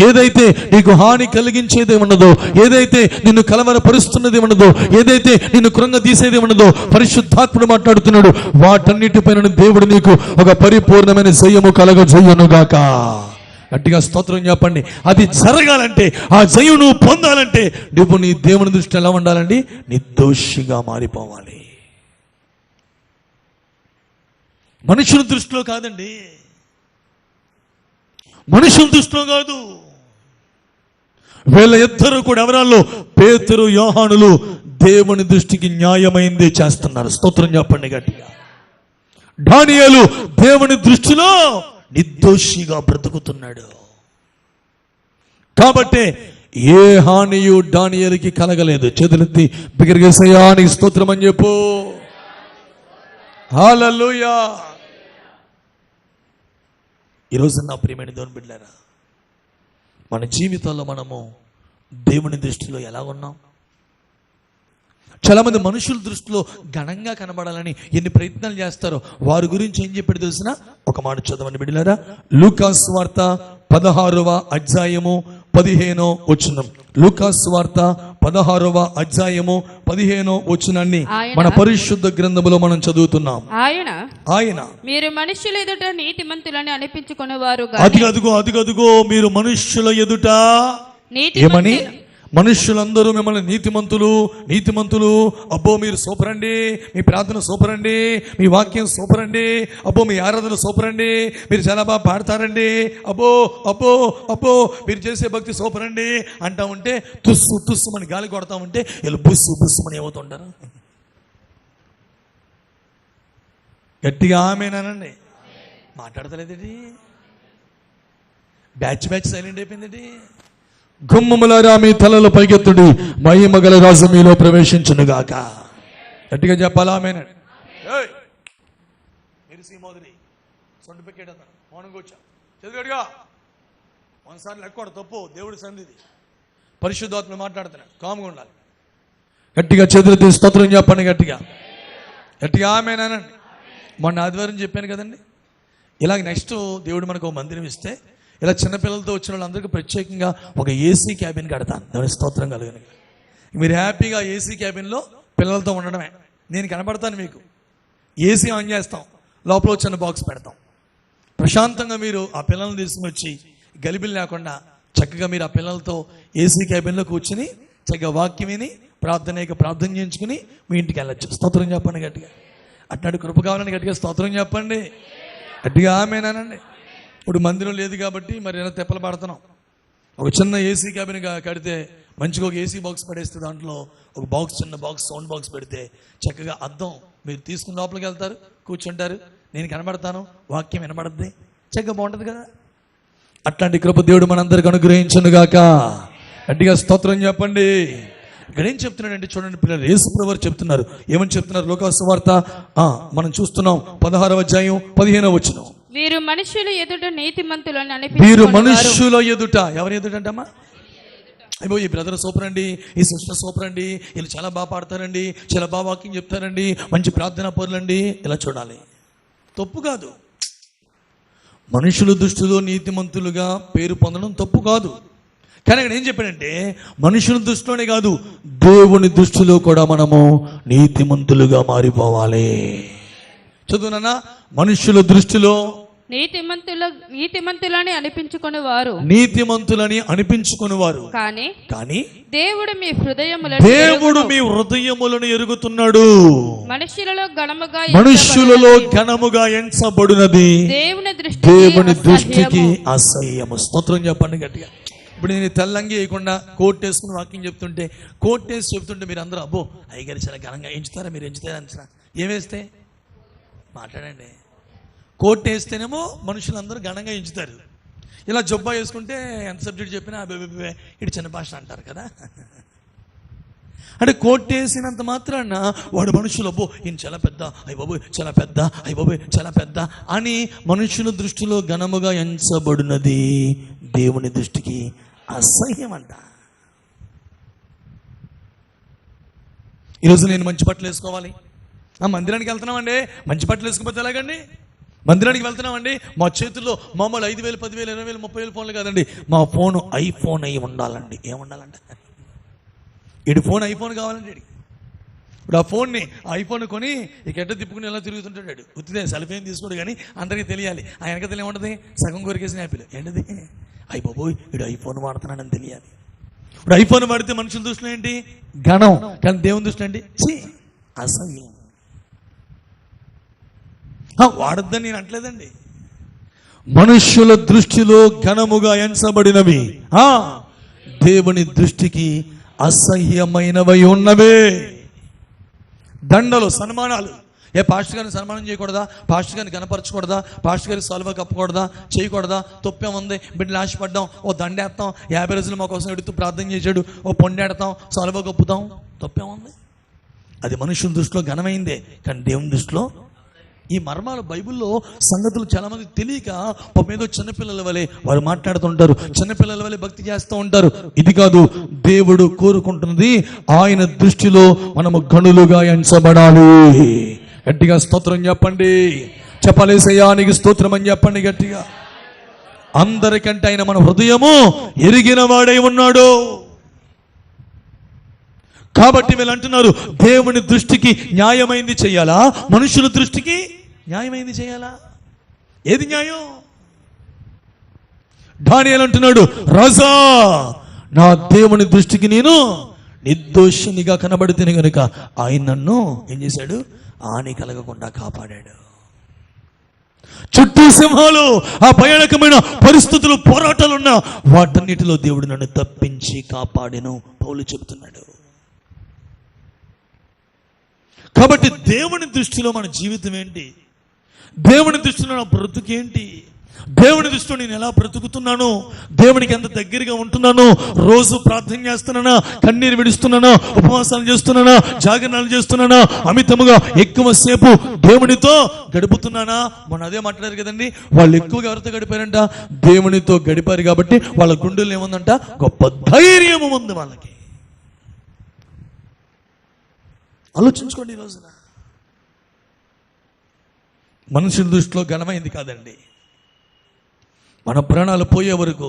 ఏదైతే నీకు హాని కలిగించేదే ఉన్నదో, ఏదైతే నిన్ను కలవరపరుస్తున్నది ఉన్నదో, ఏదైతే నిన్ను కృంగదీసేది ఉన్నదో పరిశుద్ధాత్ముడు మాట్లాడుతున్నాడు. వాటన్నిటిపైన దేవుడు నీకు ఒక పరిపూర్ణమైన జయము కలగజేయునుగాక. గట్టిగా స్తోత్రం చెప్పండి. అది జరగాలంటే, ఆ జయం నువ్వు పొందాలంటే నువ్వు నీ దేవుని దృష్టి ఎలా ఉండాలండి? నిర్దోషిగా మారిపోవాలి. మనుషుల దృష్టిలో కాదండి, మనుషుల దృష్టిలో కాదు. వీళ్ళ ఇద్దరు కూడా ఎవరాల్లో? పేతురు యోహానులు దేవుని దృష్టికి న్యాయమైందే చేస్తున్నారు. స్తోత్రం చెప్పండి గట్టిగా. దానియేలు దేవుని దృష్టిలో నిర్దోషిగా బ్రతుకుతున్నాడు. కాబట్టి ఏ హానియు దానియేలుకి కలగలేదు. చేతులెత్తి బిగ్గరగా యేసయ్యా నీకు స్తోత్రం అని చెప్పు. హల్లెలూయా. ఈరోజు నా ప్రియమైన దేవుని బిడ్డలారా, మన జీవితాల్లో మనము దేవుని దృష్టిలో ఎలా ఉన్నాం? చాలా మంది మనుషుల దృష్టిలో ఘనంగా కనబడాలని ఎన్ని ప్రయత్నాలు చేస్తారో వారి గురించి ఏం చెప్పాడు తెలిసిన? ఒక మాట చదవండి బిడ్డలారా. లూకాసు వార్త 16వ అధ్యాయము 15వ వచనం. లూకాసు వార్త 16వ అధ్యాయము 15వ వచనాన్ని మన పరిశుద్ధ గ్రంథములో మనం చదువుతున్నాం. ఆయన మీరు మనుషుల ఎదుట నీతిమంతులని అనిపించుకునేవారు. అదిగో మీరు మనుషుల ఎదుట ఏమని? మనుష్యులందరూ మిమ్మల్ని నీతిమంతులు, అబ్బో మీరు సూపర్ అండి, మీ ప్రార్థన సూపర్ అండి, మీ వాక్యం సూపర్ అండి, అబ్బో మీ ఆరాధన సూపర్ అండి, మీరు చాలా బాగా పాడతారండి, అబ్బో మీరు చేసే భక్తి సూపర్ అండి అంటా ఉంటే తుస్సు అని గాలి కొడతా ఉంటే వీళ్ళు బుస్సు ఏమవుతుంటారు? గట్టిగా ఆమేనండి. మాట్లాడతలేదండి, బ్యాచ్ సైలెంట్ అయిపోయిందండి. గుమ్మములారా మీ తలలు పైకెత్తుడి, మహిమ గల రాజు మీలో ప్రవేశించునుగాక. గట్టిగా చెప్పాలా ఆమేనండి. ఒకసారి లెక్క తప్పు, దేవుడి సన్నిధి, పరిశుద్ధాత్మ మాట్లాడుతున్నాడు, కాముగా ఉండాలి. గట్టిగా చేతులతో స్తోత్రం చెప్పండి, గట్టిగా ఆమేనండి. మొన్న ఆదివారం చెప్పాను కదండి, ఇలాగ నెక్స్ట్ దేవుడు మనకు ఒక మందిరం ఇస్తే ఇలా చిన్నపిల్లలతో వచ్చిన వాళ్ళందరికీ ప్రత్యేకంగా ఒక ఏసీ క్యాబిన్ కడతాను. దేవుని స్తోత్రం కలుగును. మీరు హ్యాపీగా ఏసీ క్యాబిన్లో పిల్లలతో ఉండడమే. నేను కనబడతాను మీకు, ఏసీ ఆన్ చేస్తాం, లోపల చిన్న బాక్స్ పెడతాం. ప్రశాంతంగా మీరు ఆ పిల్లల్ని తీసుకుని వచ్చి గలిబిలు లేకుండా చక్కగా మీరు ఆ పిల్లలతో ఏసీ క్యాబిన్లో కూర్చుని చక్కగా వాక్యం విని ప్రార్థన చేయించుకుని మీ ఇంటికి వెళ్ళచ్చు. స్తోత్రం చెప్పండి గట్టిగా. అట్లాంటి కృప కావాలని గట్టిగా స్తోత్రం చెప్పండి, గట్టిగా ఆమేనండి. ఇప్పుడు మందిరం లేదు కాబట్టి మరి ఎలా తెప్పలు పడుతున్నాం. ఒక చిన్న ఏసీ క్యాబిన్ కడితే మంచిగా ఒక ఏసీ బాక్స్ పడేస్తే దాంట్లో ఒక బాక్స్, చిన్న బాక్స్, సౌండ్ బాక్స్ పెడితే చక్కగా అద్దం మీరు తీసుకుని లోపలికి వెళ్తారు, కూర్చుంటారు, నేను కనబడతాను, వాక్యం వినబడద్ది, చక్కగా బాగుంటుంది కదా. అట్లాంటి కృప దేవుడు మనందరికి అనుగ్రహించునుగాక. గట్టిగా స్తోత్రం చెప్పండి. ఇక్కడ ఏం చెప్తున్నాడంటే చూడండి పిల్లలు, యేసుప్రభువు వారు చెప్తున్నారు. ఏమని చెప్తున్నారు? లోకాసు సువార్త మనం చూస్తున్నాం 16వ అధ్యాయం 15వ వచనం. వీరు మనుషుల ఎదుట నీతిమంతులని వీరు మనుషుల ఎదుట, ఎవరి ఎదుట అంటమ్మా? అయ్యో ఈ బ్రదర్ సూపర్ అండి, ఈ సిస్టర్ సూపర్ అండి, వీళ్ళు చాలా బాగా పాడతారండి, చాలా బాగా వాకింగ్ చెప్తారండి, మంచి ప్రార్థనా పరులండి, ఇలా చూడాలి. తప్పు కాదు. మనుషుల దృష్టిలో నీతిమంతులుగా పేరు పొందడం తప్పు కాదు. కానీ ఇక్కడ ఏం చెప్పాడంటే మనుషుల దృష్టిలోనే కాదు, దేవుని దృష్టిలో కూడా మనము నీతిమంతులుగా మారిపోవాలి. చదువునా, మనుషుల దృష్టిలో నీతిమంతులని అనిపించుకునేవారు, నీతిమంతులని అనిపించుకునేవారు, కానీ దేవుడు మీ హృదయములను ఎరుగుతున్నాడు. మనుషులలో ఘనముగా ఎంచబడినది దేవుని దృష్టికి అసహ్యము. స్తోత్రం చెప్పండి గట్టిగా. ఇప్పుడు నేను తెల్లంగి వేయకుండా కోట్ వేసుకుని వాకింగ్ చెప్తుంటే, కోట్ వేసి చెప్తుంటే మీరు అందరూ అబ్బో అయ్యగారు చాలా ఘనంగా ఎంచుతారా, మీరు ఎంచుతారా అంటున్నా. ఏమేస్తే మాట్లాడండి. కోట్ వేస్తేనేమో మనుషులందరూ ఘనంగా ఎంచుతారు. ఇలా జబ్బా వేసుకుంటే ఎంత సబ్జెక్ట్ చెప్పినా అబ్బే ఇటు చిన్న భాష అంటారు కదా. అంటే కోట్ వేసినంత మాత్రాన వాడు మనుషులు అబ్బో ఈయన చాలా పెద్ద, అయ్య బాబు చాలా పెద్ద, అయ్య బాబు చాలా పెద్ద అని మనుషుల దృష్టిలో ఘనముగా ఎంచబడినది దేవుని దృష్టికి అసహ్యం అంట. ఈరోజు నేను మంచి బట్టలు వేసుకోవాలి, మందిరానికి వెళ్తున్నామండి, మంచి బట్టలు వేసుకుపోతే ఎలాగండి? మందిరానికి వెళ్తున్నామండి, మా చేతుల్లో మామూలు 5,000, 10,000, 20,000, 30,000 ఫోన్లు కాదండి, మా ఫోను ఐఫోన్ అయి ఉండాలండి. ఏముండాలంట? ఇటు ఫోన్ ఐఫోన్ కావాలండి. ఇప్పుడు ఆ ఫోన్ని ఐఫోన్ కొని ఇక ఎట్ట తిప్పుకుని ఎలా తిరుగుతుంటాడు. ఉత్తిదే సెల్ఫీ ఏం తీసుకోడు, కానీ అందరికీ తెలియాలి. ఆ వెనకతలు ఏముంటుంది? సగం కొరికేసిన యాపిల్ ఏంటిది? అయ్యి బాబోయ్ ఇడు ఐఫోన్ వాడుతున్నాడని తెలియాలి. ఇప్పుడు ఐఫోన్ వాడితే మనుషుల దృష్టిలో ఏంటి? ఘనం. కానీ దేవుని దృష్టిలో ఏంటి? అసహ్యం. వాడద్దని నేను అంటలేదండి. మనుష్యుల దృష్టిలో ఘనముగా ఎంచబడినవి దేవుని దృష్టికి అసహ్యమైనవై ఉన్నవే. దండలు, సన్మానాలు. పాస్టర్ గారిని సన్మానం చేయకూడదా? పాస్టర్ గారిని కనపరచకూడదా? పాస్టర్ గారికి సాల్వా కప్పకూడదా? చేయకూడదా? తొప్పేముంది? బిడ్డలు ఆశపడ్డాం, ఓ దండేస్తాం, 50 రోజులు మా కోసం ఎడుతూ ప్రార్థన చేశాడు, ఓ పొండేడతాం, సాల్వా కప్పుతాం, తొప్పేముంది? అది మనుషుల దృష్టిలో ఘనమైందే, కానీ దేవుని దృష్టిలో. ఈ మర్మాలు బైబిల్లో సంగతులు చాలా మంది తెలియక ఏదో చిన్నపిల్లల వలె వారు మాట్లాడుతుంటారు, చిన్నపిల్లల వలె భక్తి చేస్తూ ఉంటారు. ఇది కాదు దేవుడు కోరుకుంటున్నది. ఆయన దృష్టిలో మనము గనులుగా ఎంచబడాలి. గట్టిగా స్తోత్రం చెప్పండి. చెప్పలేసయ్యా నీకు స్తోత్రం అని చెప్పండి గట్టిగా. అందరికంటే ఆయన మన హృదయము ఎరిగిన వాడై ఉన్నాడు. కాబట్టి వీళ్ళు అంటున్నారు దేవుని దృష్టికి న్యాయమైంది చేయాలా, మనుషుల దృష్టికి న్యాయమైంది చేయాలా? ఏది న్యాయం? దానియేలు అంటున్నాడు, రాజా నా దేవుని దృష్టికి నేను నిర్దోషినిగా కనబడితేనే కనుక ఆయన నన్ను ఏం చేశాడు? హాని కలగకుండా కాపాడాడు. చుట్టూ సింహాలు, ఆ భయానకమైన పరిస్థితులు, పోరాటాలున్న వాటన్నిటిలో దేవుడు నన్ను తప్పించి కాపాడెను పౌలు చెబుతున్నాడు. కాబట్టి దేవుని దృష్టిలో మన జీవితం ఏంటి? దేవుని దృష్టిలో నా బ్రతుకేంటి? దేవుని దృష్టిలో నేను ఎలా బ్రతుకుతున్నాను? దేవునికి ఎంత దగ్గరగా ఉంటున్నాను? రోజు ప్రార్థన చేస్తున్నానా? కన్నీరు విడుస్తున్నానా? ఉపవాసాలు చేస్తున్నానా? జాగరణాలు చేస్తున్నానా? అమితముగా ఎక్కువసేపు దేవునితో గడుపుతున్నానా? మొన్న అదే మాట్లాడారు కదండి, వాళ్ళు ఎక్కువగా ఎవరితో గడిపారంట? దేవునితో గడిపారు కాబట్టి వాళ్ళ గుండెల్లో ఏముందంట? గొప్ప ధైర్యము ఉంది వాళ్ళకి. ఆలోచించుకోండి. ఈ రోజున మనుషుల దృష్టిలో ఘనమైంది కాదండి, మన ప్రాణాలు పోయే వరకు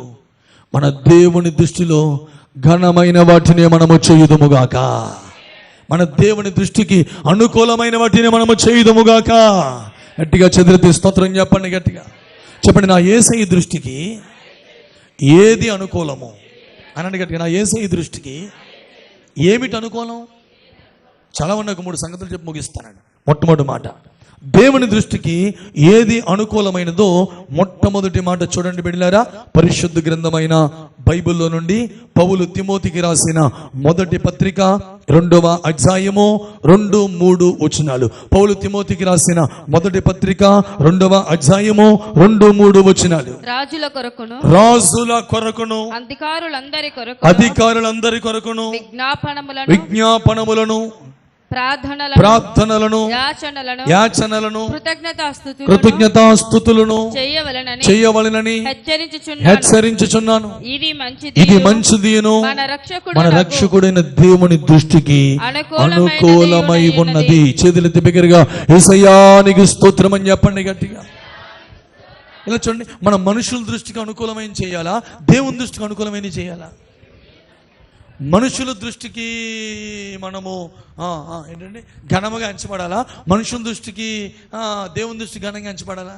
మన దేవుని దృష్టిలో ఘనమైన వాటిని మనము చేయుదుముగాక. మన దేవుని దృష్టికి అనుకూలమైన వాటిని మనము చేయుదుముగాక. గట్టిగా చెదిరితే స్తోత్రం చెప్పండి. గట్టిగా చెప్పండి. నా యేసయ్య దృష్టికి ఏది అనుకూలము అనండి. గట్టిగా నా యేసయ్య దృష్టికి ఏమిటి అనుకూలం? చాలా ఉన్న 3 సంగతులు చెప్పి ముగిస్తానండి. మొట్టమొదటి మాట, దేవుని దృష్టికి ఏది అనుకూలమైనదో మొట్టమొదటి మాట చూడండి బిడ్డలారా. పరిశుద్ధ గ్రంథమైన బైబిల్లో నుండి పౌలు తిమోతికి రాసిన మొదటి పత్రిక 2వ అధ్యాయము 2-3 వచనాలు. పౌలు తిమోతికి రాసిన మొదటి పత్రిక 2వ అధ్యాయము 2-3 వచనాలు. రాజుల కొరకును, రాజుల కొరకును, అధికారులందరి కొరకును విజ్ఞాపనములను, ప్రార్థనలను, యాచనలను, కృతజ్ఞతాస్తుతులను చేయవలెనని హెచ్చరించుచున్నాను. ఇది మంచిదిను మన రక్షకుడైన దేవుని దృష్టికి అనుకూలమై ఉన్నది. చేతులెత్తి బిగ్గరగా యేసయ్యానికి స్తోత్రం అని చెప్పండి గట్టిగా. ఇలా చూడండి, మన మనుషుల దృష్టికి అనుకూలమైన చేయాలా? దేవుని దృష్టికి అనుకూలమైన చేయాలా? మనుషుల దృష్టికి మనము ఏంటంటే ఘనముగా ఎంచబడాలా? మనుషుల దృష్టికి దేవుని దృష్టికి ఘనంగా ఎంచబడాలా?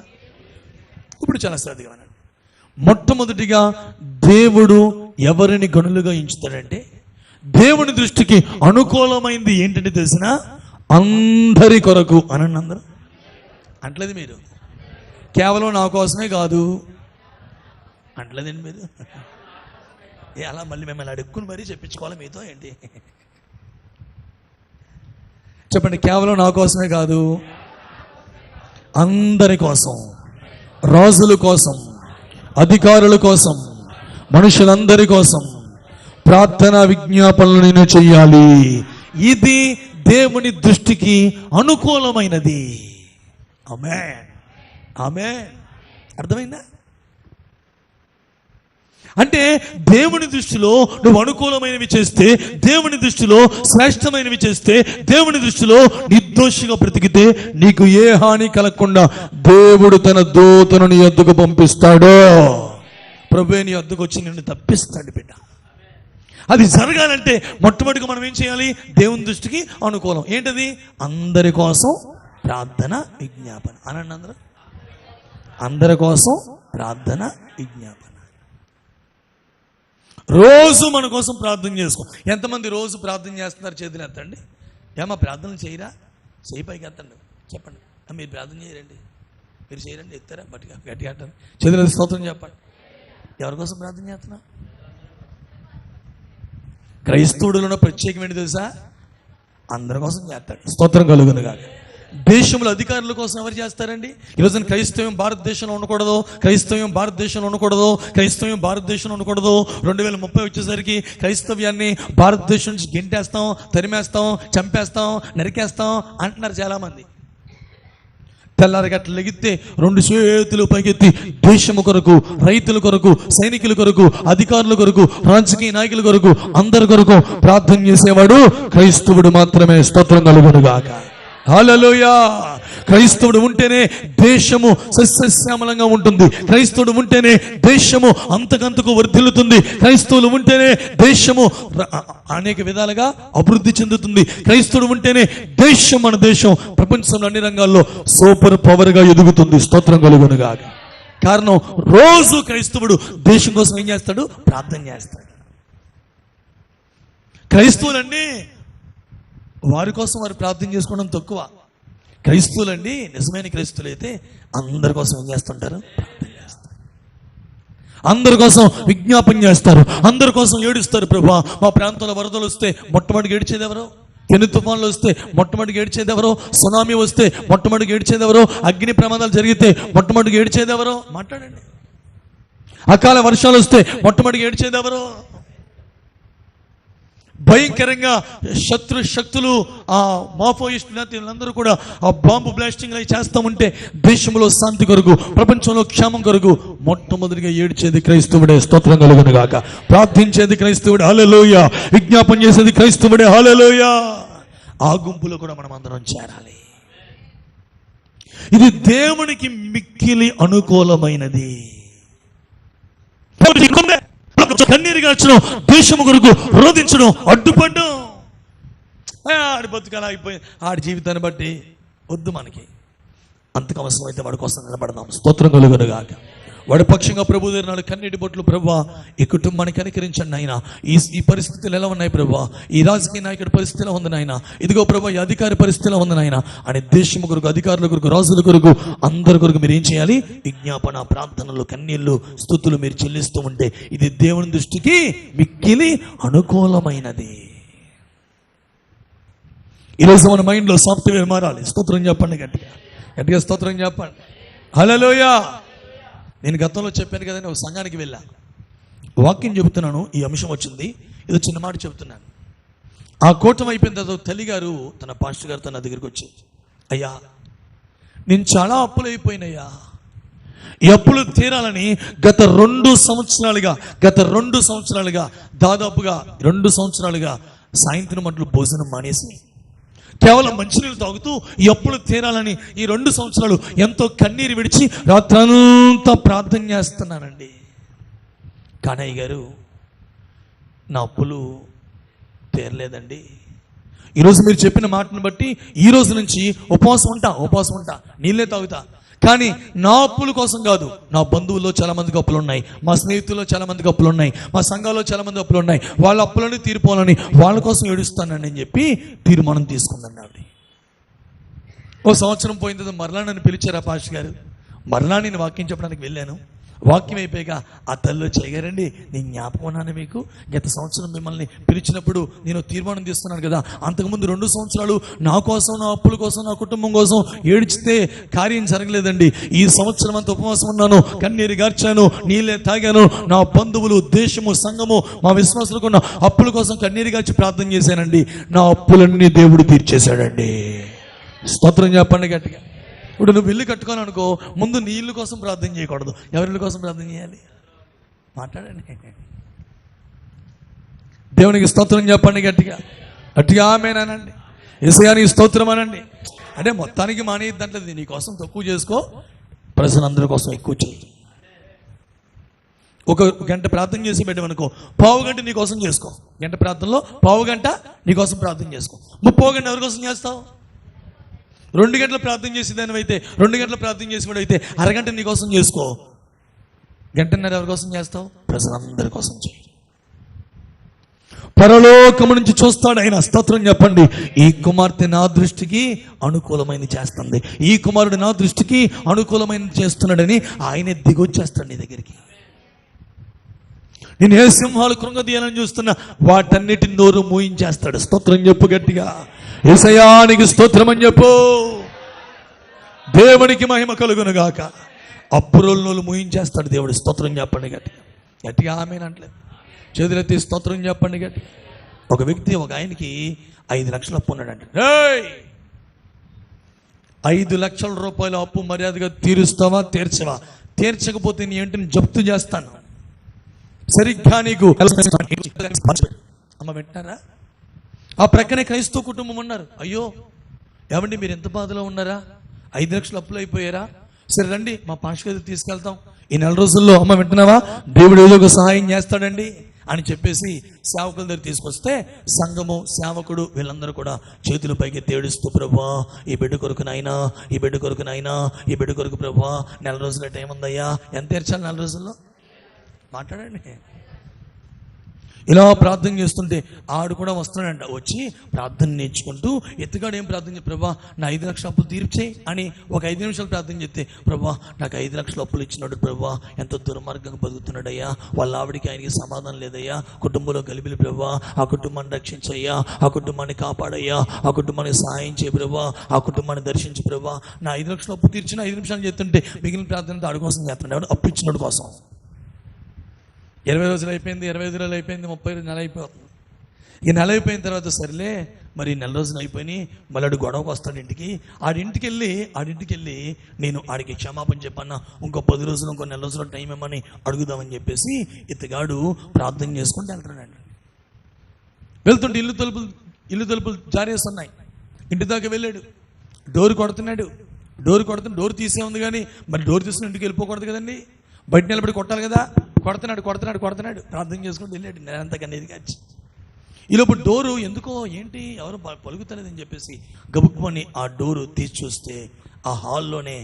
ఇప్పుడు చాలా శ్రద్ధగా వినండి. మొట్టమొదటిగా దేవుడు ఎవరిని గనులుగా ఎంచుతాడంటే, దేవుని దృష్టికి అనుకూలమైంది ఏంటంటే తెలిసిన అందరి కొరకు అనండి. అందరూ అంటలేదు మీరు, కేవలం నా కోసమే కాదు అంటలేదండి మీరు. అలా మళ్ళీ మిమ్మల్ని అడుక్కుని మరీ చెప్పించుకోవాలి మీతో ఏంటి? చెప్పండి. కేవలం నా కోసమే కాదు, అందరి కోసం, రాజుల కోసం, అధికారుల కోసం, మనుషులందరి కోసం ప్రార్థన విజ్ఞాపనలు నేను చెయ్యాలి. ఇది దేవుని దృష్టికి అనుకూలమైనది. ఆమేన్, ఆమేన్. అర్థమైందా? అంటే దేవుని దృష్టిలో నువ్వు అనుకూలమైనవి చేస్తే, దేవుని దృష్టిలో శ్రేష్టమైనవి చేస్తే, దేవుని దృష్టిలో నిర్దోషిగా బ్రతికితే నీకు ఏ హాని కలగకుండా దేవుడు తన దూతను నీ వద్దకు పంపిస్తాడో. ప్రభువే నీ వద్దకు వచ్చి నిన్ను తప్పిస్తాడు బిడ్డ. అది జరగాలంటే మొట్టమొదటిగా మనం ఏం చేయాలి? దేవుని దృష్టికి అనుకూలం ఏంటది? అందరి కోసం ప్రార్థన విజ్ఞాపన అనండి. అందరి కోసం ప్రార్థన విజ్ఞాపన. రోజు మన కోసం ప్రార్థన చేసుకో. ఎంతమంది రోజు ప్రార్థన చేస్తున్నారు? చేతులు ఎత్తండి. ఏమా ప్రార్థనలు చేయరా? చేయి పైకి ఎత్తండి. చెప్పండి, మీరు ప్రార్థన చేయరండి, మీరు చేయరండి, ఎత్తారా? బట్టిగా గట్టిగా అంటారు. చేతులు స్తోత్రం చెప్పండి. ఎవరి కోసం ప్రార్థన చేస్తున్నా? క్రైస్తవుడులో ప్రత్యేకమేంటి తెలుసా? అందరి కోసం చేస్తాడు. స్తోత్రం కలుగును గాక. దేశంలో అధికారుల కోసం ఎవరు చేస్తారండి? ఈరోజు క్రైస్తవ్యం భారతదేశంలో ఉండకూడదు, క్రైస్తవ్యం భారతదేశంలో ఉండకూడదు, క్రైస్తవ్యం భారతదేశంలో ఉండకూడదు. 2030 వచ్చేసరికి క్రైస్తవ్యాన్ని భారతదేశం నుంచి గెంటేస్తాం, తరిమేస్తాం, చంపేస్తాం, నరికేస్తాం అంటున్నారు చాలామంది. తెల్లారగట్ల లెగితే 2 చేతులు పైకెత్తి దేశము కొరకు, రైతుల కొరకు, సైనికుల కొరకు, అధికారుల కొరకు, రాజకీయ నాయకుల కొరకు, అందరి కొరకు ప్రార్థన చేసేవాడు క్రైస్తవుడు మాత్రమే. స్తోత్రం కలుగునుగాక. హల్లెలూయా. క్రైస్తవుడు ఉంటేనే దేశము సస్యశ్యామలంగా ఉంటుంది. క్రైస్తవుడు ఉంటేనే దేశము అంతకంతకు వర్ధిల్లుతుంది. క్రైస్తవులు ఉంటేనే దేశము అనేక విధాలుగా అభివృద్ధి చెందుతుంది. క్రైస్తవుడు ఉంటేనే దేశం, మన దేశం ప్రపంచంలో అన్ని రంగాల్లో సూపర్ పవర్ గా ఎదుగుతుంది. స్తోత్రం కలుగునుగాక. కారణం, రోజు క్రైస్తవుడు దేశం కోసం ఏం చేస్తాడు? ప్రార్థన చేస్తాడు. క్రైస్తవులండి వారి కోసం వారు ప్రార్థన చేసుకోవడం తక్కువ. క్రైస్తవులండి, నిజమైన క్రైస్తవులు అయితే అందరి కోసం ఏం చేస్తుంటారు? ప్రార్థన చేస్తారు. అందరి కోసం విజ్ఞాపన చేస్తారు, అందరి కోసం ఏడుస్తారు. ప్రభువా, మా ప్రాంతంలో వరదలు వస్తే మొట్టమొదటి ఏడ్చేది ఎవరు? పెను తుఫాన్లు వస్తే మొట్టమొదటి ఏడ్చేది ఎవరో? సునామీ వస్తే మొట్టమొదటి ఏడ్చేది ఎవరో? అగ్ని ప్రమాదాలు జరిగితే మొట్టమొదటి ఏడ్చేది ఎవరో? మాట్లాడండి. అకాల వర్షాలు వస్తే మొట్టమొదటి ఏడ్చేది ఎవరో? భయంకరంగా శత్రు శక్తులు, ఆ మాఫోయిస్టులు వీళ్ళందరూ కూడా ఆ బాంబు బ్లాస్టింగ్ అవి చేస్తూ ఉంటే దేశంలో శాంతి కొరకు, ప్రపంచంలో క్షేమం కొరకు మొట్టమొదటిగా ఏడ్చేది క్రైస్తవుడే. స్తోత్రం కలుగును గాక. ప్రార్థించేది క్రైస్తవుడే. హల్లెలూయా. విజ్ఞాపన చేసేది క్రైస్తవుడే. హల్లెలూయా. ఆ గుంపులో కూడా మనం అందరం చేరాలి. ఇది దేవునికి మిక్కిలి అనుకూలమైనది. కన్నీరు గార్చడం, దేశము కొరకు రోధించడం, అడ్డుపడ్డం, ఆడి బతుకలా అయిపోయి ఆడి జీవితాన్ని బట్టి వద్దు మనకి. అంతకు అవసరమైతే వాడి కోసం నిలబడదాం. స్తోత్రం కలుగును గాక. వాడి పక్షంగా ప్రభు దగ్గర నాడు కన్నీటి బొట్లు, ప్రభువా ఈ కుటుంబానికి కనికరించండి నాయన. ఈ పరిస్థితులు ఎలా ఉన్నాయి ప్రభువా? ఈ రాజకీయ నాయకుడి పరిస్థితి ఎలా ఉంది నాయన? ఇదిగో ప్రభువా ఈ అధికారి పరిస్థితి ఎలా ఉంది నాయన అని దేశం కొరకు, అధికారుల కొరకు, రాజుల కొరకు, అందరి కొరకు మీరు ఏం చేయాలి? విజ్ఞాపన, ప్రార్థనలు, కన్నీళ్లు, స్తుతులు మీరు చెల్లిస్తూ ఉంటే ఇది దేవుని దృష్టికి మిక్కిలి అనుకూలమైనది. ఈరోజు మన మైండ్లో సాఫ్ట్వేర్ మారాలి. స్తోత్రం చెప్పండి, గట్టిగా గట్టిగా స్తోత్రం చెప్పండి. హల్లెలూయా. నేను గతంలో చెప్పాను కదండి, ఒక సంఘానికి వెళ్ళా, వాక్యం చెబుతున్నాను, ఈ అంశం వచ్చింది, ఏదో చిన్న మాట చెబుతున్నాను. ఆ కూటమి అయిపోయిన తర్వాత తల్లిగారు తన పాస్టర్ గారు తన దగ్గరికి వచ్చి, అయ్యా నేను చాలా అప్పులు అయిపోయినయ్యా, ఈ అప్పులు తీరాలని గత 2 సంవత్సరాలుగా దాదాపుగా 2 సంవత్సరాలుగా సాయంత్రం మట్లు భోజనం మానేసి కేవలం మంచినీళ్ళు తాగుతూ ఈ అప్పులు తీరాలని ఈ 2 సంవత్సరాలు ఎంతో కన్నీరు విడిచి రాత్రంతా ప్రార్థన చేస్తున్నానండి. కానయ్య గారు నా అప్పులు తీరలేదండి. ఈరోజు మీరు చెప్పిన మాటను బట్టి ఈ రోజు నుంచి ఉపవాసం ఉంటా, నీళ్ళే తాగుతా. కానీ నా అప్పుల కోసం కాదు, నా బంధువుల్లో చాలా మందికి అప్పులు ఉన్నాయి, మా స్నేహితుల్లో చాలా మందికి అప్పులు ఉన్నాయి, మా సంఘాల్లో చాలా మంది అప్పులు ఉన్నాయి, వాళ్ళ అప్పులని తీరిపోవాలని వాళ్ళ కోసం ఏడుస్తానని చెప్పి తీర్మానం తీసుకుందండి ఆవిడ. ఓ సంవత్సరం పోయిన తర్వాత మరలా నన్ను పిలిచారు ఆ పాస్టర్ గారు. మరలా నేను వాక్యం చెప్పడానికి వెళ్ళాను. వాక్యం అయిపోయాక ఆ తల్లిలో చేయగారండి, నేను జ్ఞాపకం ఉన్నాను మీకు, గత సంవత్సరం మిమ్మల్ని పిలిచినప్పుడు నేను తీర్మానం తీసుకున్నాను కదా, అంతకుముందు 2 సంవత్సరాలు నా కోసం, నా అప్పుల కోసం, నా కుటుంబం కోసం ఏడ్చితే కార్యం జరగలేదండి. ఈ సంవత్సరం అంతా ఉపవాసం ఉన్నాను, కన్నీరు గార్చాను, నీళ్ళే తాగాను, నా బంధువులు, దేశము, సంఘము, మా విశ్వాసులకు ఉన్న అప్పుల కోసం కన్నీరు గార్చి ప్రార్థన చేశానండి. నా అప్పులన్నీ దేవుడు తీర్చేశాడండి. స్తోత్రం చెప్పండి గట్టిగా. ఇప్పుడు నువ్వు ఇల్లు కట్టుకోవాలనుకో, ముందు నీ ఇల్లు కోసం ప్రార్థన చేయకూడదు, ఎవరి ఇల్లు కోసం ప్రార్థన చేయాలి? మాట్లాడండి. దేవునికి స్తోత్రం చెప్పండి గట్టిగా గట్టిగా ఆమేనండి. యేసయ్యా నీకు స్తోత్రం అనండి. అంటే మొత్తానికి మానేయద్దంటది, నీ కోసం తక్కువ చేసుకో, ప్రజలందరి కోసం ఎక్కువ చేయి. 1 గంట ప్రార్థన చేసి పెట్టమనుకో, 1/2 గంట నీ కోసం చేసుకో. గంట ప్రార్థనలో 1/2 గంట నీ కోసం ప్రార్థన చేసుకో. 30 గంట ఎవరి కోసం చేస్తావు? 2 గంటలు ప్రార్థన చేసేదాన్ని అయితే, 2 గంటలు ప్రార్థన చేసేవాడు అయితే అరగంట నీ కోసం చేసుకో. 1.5 గంట ఎవరి కోసం చేస్తావు? ప్రజలందరి కోసం చేయి. పరలోకము నుంచి చూస్తాడు ఆయన. స్తోత్రం చెప్పండి. ఈ కుమార్తె నా దృష్టికి అనుకూలమైనది చేస్తుంది, ఈ కుమారుడు నా దృష్టికి అనుకూలమైనది చేస్తున్నాడని ఆయనే దిగొచ్చేస్తాడు నీ దగ్గరికి. నేను ఏ సింహాలు కృంగదీయాలని చూస్తున్నా వాటన్నిటిని నోరు మూయించేస్తాడు. స్తోత్రం చెప్పు గట్టిగా. యేసయ్యా నీకు స్తోత్రం అని చెప్పు. దేవునికి మహిమ కలుగును గాక. అప్పురోలు మూయించేస్తాడు దేవుడు. స్తోత్రం చెప్పండి గట్టిగా గట్టిగా ఆమేనంటలేదు. చేతులెత్తి స్తోత్రం చెప్పండి గట్టిగా. ఒక వ్యక్తి, ఒక ఆయనకి 5 లక్షలు అప్పు ఉన్నాడంట. 5 లక్షల రూపాయల అప్పు మర్యాదగా తీరుస్తావా, తీర్చవా? తీర్చకపోతే నీ ఏంటిని జప్తు చేస్తాను. సరిగ్గా నీకు అమ్మ వింటారా? ఆ ప్రక్కనే క్రైస్తవ కుటుంబం ఉన్నారు. అయ్యో ఏమండి మీరు ఎంత బాధలో ఉన్నారా? 5 లక్షలు అప్పులు అయిపోయారా? సరే రండి మా పాస్టర్ గారికి తీసుకెళ్తాం, ఈ 4 రోజుల్లో అమ్మ వింటున్నావా, దేవుడు ఏదో ఒక సహాయం చేస్తాడండి అని చెప్పేసి సేవకుల దగ్గర తీసుకొస్తే సంఘము, సేవకుడు వీళ్ళందరూ కూడా చేతులు పైకి తేడుస్తూ, ప్రభువా ఈ బిడ్డ కొరకు నాయనా, ఈ బిడ్డ కొరకు నాయనా, ఈ బిడ్డ కొరకు ప్రభువా 4 రోజుల టైం ఉందయ్యా. ఎంత తీర్చాలి 4 రోజుల్లో? మాట్లాడండి. ఇలా ప్రార్థన చేస్తుంటే ఆడు కూడా వస్తున్నాడంట. వచ్చి ప్రార్థన నేర్చుకుంటూ ఎత్తుగాడు ఏం ప్రార్థన చేయ, ప్రభా నా 5 లక్షల అప్పులు తీర్చేయి అని ఒక 5 నిమిషాలు ప్రార్థన చేస్తే, ప్రభా నాకు 5 లక్షల అప్పులు ఇచ్చినాడు ప్రభా, ఎంతో దుర్మార్గంగా బతుకుతున్నాడయ్యా, వాళ్ళ ఆవిడికి ఆయనకి సమాధానం లేదయ్యా, కుటుంబంలో గలిబిలి ప్రభా, ఆ కుటుంబాన్ని రక్షించయ్యా, ఆ కుటుంబాన్ని కాపాడయ్యా, ఆ కుటుంబానికి సహాయం చేయ ప్రభా, ఆ కుటుంబాన్ని దర్శించు ప్రభా. నా 5 లక్షల అప్పు తీర్చిన 5 నిమిషాలు చేస్తుంటే మిగిలిన ప్రార్థన ఆడు కోసం చేస్తున్నాడు, అప్పు ఇచ్చినాడు కోసం. 20 రోజులు అయిపోయింది, 25 రోజులు అయిపోయింది, 30 రోజులు, నెల అయిపోతుంది. ఈ నెల అయిపోయిన తర్వాత సరేలే మరి నెల రోజులు అయిపోయి మళ్ళీ ఆడు గొడవకు వస్తాడు ఇంటికి. ఆడింటికి వెళ్ళి నేను ఆడికి క్షమాపణ చెప్పన్నా, ఇంకో 10 రోజులు ఇంకో నెల రోజులు టైం ఇవ్వమని అడుగుదామని చెప్పేసి ఇతగాడు ప్రార్థన చేసుకుంటూ వెళ్తున్నాడు. వెళ్తుంటే ఇల్లు తలుపులు జారేస్తున్నాయి. ఇంటి దాకా వెళ్ళాడు, డోర్ కొడుతున్నాడు. డోర్ తీసే ఉంది కానీ మరి డోర్ తీసుకుని ఇంటికి వెళ్ళిపోకూడదు కదండి, బయట నిలబడి కొట్టాలి కదా. కొడుతున్నాడు ప్రార్థన చేసుకుంటూ వెళ్ళాడు నెలంతా కన్నీది కాచి. ఈలోపు డోరు ఎందుకో ఏంటి ఎవరు పలుకుతలేదని చెప్పేసి గబుక్కుమని ఆ డోరు తీసి చూస్తే ఆ హాల్లోనే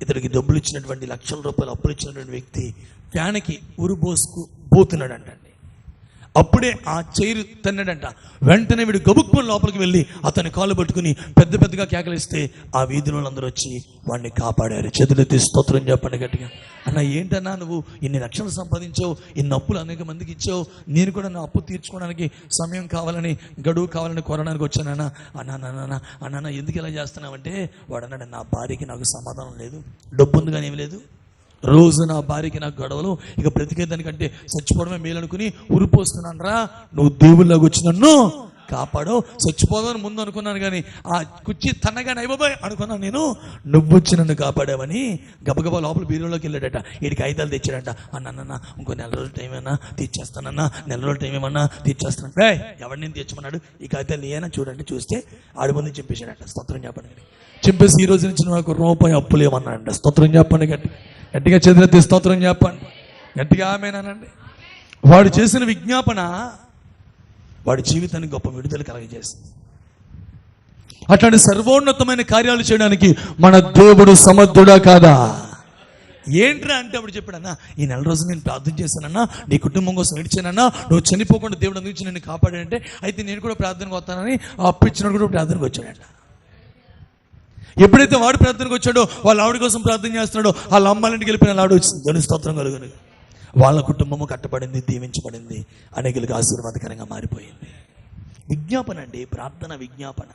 ఇతడికి డబ్బులు ఇచ్చినటువంటి లక్షల రూపాయలు అప్పులు ఇచ్చినటువంటి వ్యక్తి ఫ్యాన్కి పోతున్నాడు అంటండి. అప్పుడే ఆ చైరు తన్నాడంట. వెంటనే వీడు గబుక్కుని లోపలికి వెళ్ళి అతని కాళ్ళు పట్టుకుని పెద్దగా కేకలిస్తే ఆ వీధిలో అందరూ వచ్చి వాడిని కాపాడారు. చేతులెత్తి స్తోత్రం చెప్పండి గట్టిగా. అన్న ఏంటన్నా నువ్వు ఇన్ని లక్షలు సంపాదించావు, ఇన్ని అప్పులు అనేక మందికి ఇచ్చావు, నేను కూడా నా అప్పు తీర్చుకోవడానికి సమయం కావాలని గడువు కావాలని కోరడానికి వచ్చానన్నా. అన్నా ఎందుకు ఇలా చేస్తున్నావంటే వాడు అన్నాడు, నా భార్యకి నాకు సమాధానం లేదు, డబ్బు ఉంది కానీ ఏమి లేదు, రోజు నా భార్యకి నాకు గొడవలు, ఇక బ్రతికేదానికంటే చచ్చిపోవడమే మేలు అనుకుని ఉరిపోస్తున్నాను రా, నువ్వు దేవుళ్ళకి వచ్చి నన్ను కాపాడు. చచ్చిపోదామని ముందు అనుకున్నాను కానీ ఆ కుర్చీ తన్నగానే అయిపోయి అనుకున్నాను నేను, నువ్వు వచ్చి నన్ను కాపాడావని గబగబా లోపల బీరులోకి వెళ్ళాడట. వీడికి 5 తెచ్చాడంట. అన్న ఇంకో నెల రోజులు టైం ఏమన్నా తీర్చేస్తానన్నా, నెల రోజులు టైం ఏమన్నా తీర్చేస్తాను. ఎవరిని నేను తెచ్చమన్నాడు, ఈ కాగితాలు ఏమైనా చూడండి. చూస్తే ఆడి ముందు చింపేశాడంట. స్తోత్రం చెప్పండి. చింపేసి ఈ రోజు నుంచి నాకు రూపాయి అప్పులు ఏమన్నాడంట. స్తోత్రం చెప్పండి గట్టిగా చేతులెత్తి స్తోత్రం చెప్పండి గట్టిగా ఆమేనండి. వాడు చేసిన విజ్ఞాపన వాడి జీవితానికి గొప్ప విడుదల కలగజేసింది. అట్లాంటి సర్వోన్నతమైన కార్యాలు చేయడానికి మన దేవుడు సమర్థుడా కాదా? ఏంట్రా అంటే అప్పుడు చెప్పాడన్నా, ఈ నెల రోజు నేను ప్రార్థన చేశానన్నా, నీ కుటుంబం కోసం ఏడ్చానన్నా, నువ్వు చనిపోకుండా దేవుడు అందుకు నేను కాపాడాడంటే అయితే నేను కూడా ప్రార్థనకు వస్తానని ఆ అప్పు ఇచ్చినాడు కూడా ప్రార్థనకు వచ్చాడంట. ఎప్పుడైతే వాడు ప్రార్థనకు వచ్చాడో వాళ్ళ ఆవిడ కోసం ప్రార్థన చేస్తున్నాడో వాళ్ళ అమ్మాయింటికి వెళ్ళిపోయిన ఆవిడ వచ్చింది. దేవుని స్తోత్రం కలుగును. వాళ్ళ కుటుంబము కట్టబడింది, దీవించబడింది, అనేకులకు ఆశీర్వాదకరంగా మారిపోయింది. విజ్ఞాపన అండి, ప్రార్థన విజ్ఞాపన.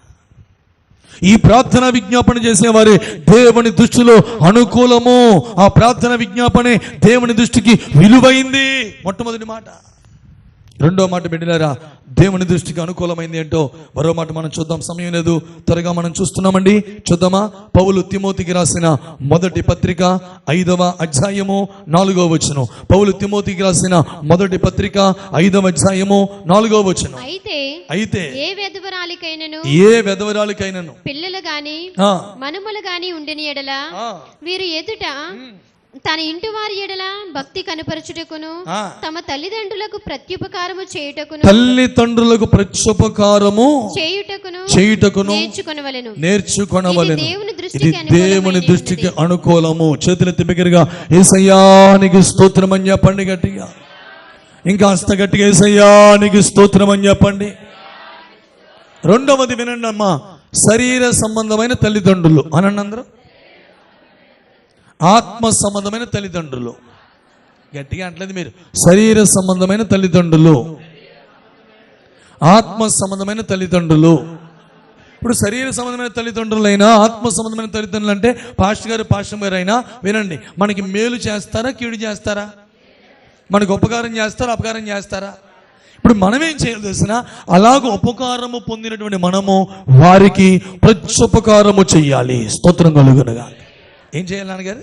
ఈ ప్రార్థన విజ్ఞాపన చేసేవారే దేవుని దృష్టిలో అనుకూలము. ఆ ప్రార్థన విజ్ఞాపనే దేవుని దృష్టికి విలువైంది. మొట్టమొదటి మాట. రెండో మాట బిడ్డలారా, దేవుని దృష్టికి అనుకూలమైంది ఏంటో మరో మాట మనం చూద్దాం. సమయం లేదు, త్వరగా మనం చూస్తున్నామండి. చూద్దామా? పౌలు తిమోతికి రాసిన మొదటి పత్రిక 5వ అధ్యాయము 4వ వచనం. పౌలు తిమోతికి రాసిన మొదటి పత్రిక 5వ అధ్యాయము 4వ వచనం. అయితే ఏ వెధవరాలికైనను పిల్లలు గాని మనుమలు గాని ఉండిన ఎడల వీరు ఎదుట తన ఇంటి వారి ఎడల భక్తి కనపరచుటకును తమ తల్లిదండ్రులకు ప్రత్యుపకారము చేయుటకును నేర్చుకొనవలెను. ఇది దేవుని దృష్టికి అనుకూలము. చేతులెత్తి బిగ్గరగా యేసయ్యానికి స్తోత్రం అని చెప్పండి గట్టిగా. ఇంకా అంత గట్టిగా యేసయ్యానికి స్తోత్రం అని చెప్పండి. రెండవది వినండి అమ్మా, శరీర సంబంధమైన తల్లిదండ్రులు అనండి అందరూ. ఆత్మ సంబంధమైన తల్లిదండ్రులు. గట్టిగా అంటలేదు మీరు. శరీర సంబంధమైన తల్లిదండ్రులు, ఆత్మ సంబంధమైన తల్లిదండ్రులు. ఇప్పుడు శరీర సంబంధమైన తల్లిదండ్రులైనా ఆత్మ సంబంధమైన తల్లిదండ్రులు అంటే పాస్టర్ గారు అయినా వినండి, మనకి మేలు చేస్తారా కీడు చేస్తారా? మనకు ఉపకారం చేస్తారా అపకారం చేస్తారా? ఇప్పుడు మనమేం చేయాలి తెలిసిన, అలాగ ఉపకారము పొందినటువంటి మనము వారికి ప్రత్యుపకారము చెయ్యాలి. స్తోత్రం కలుగునుగా. ఏం చేయాలి నాన్నగారు?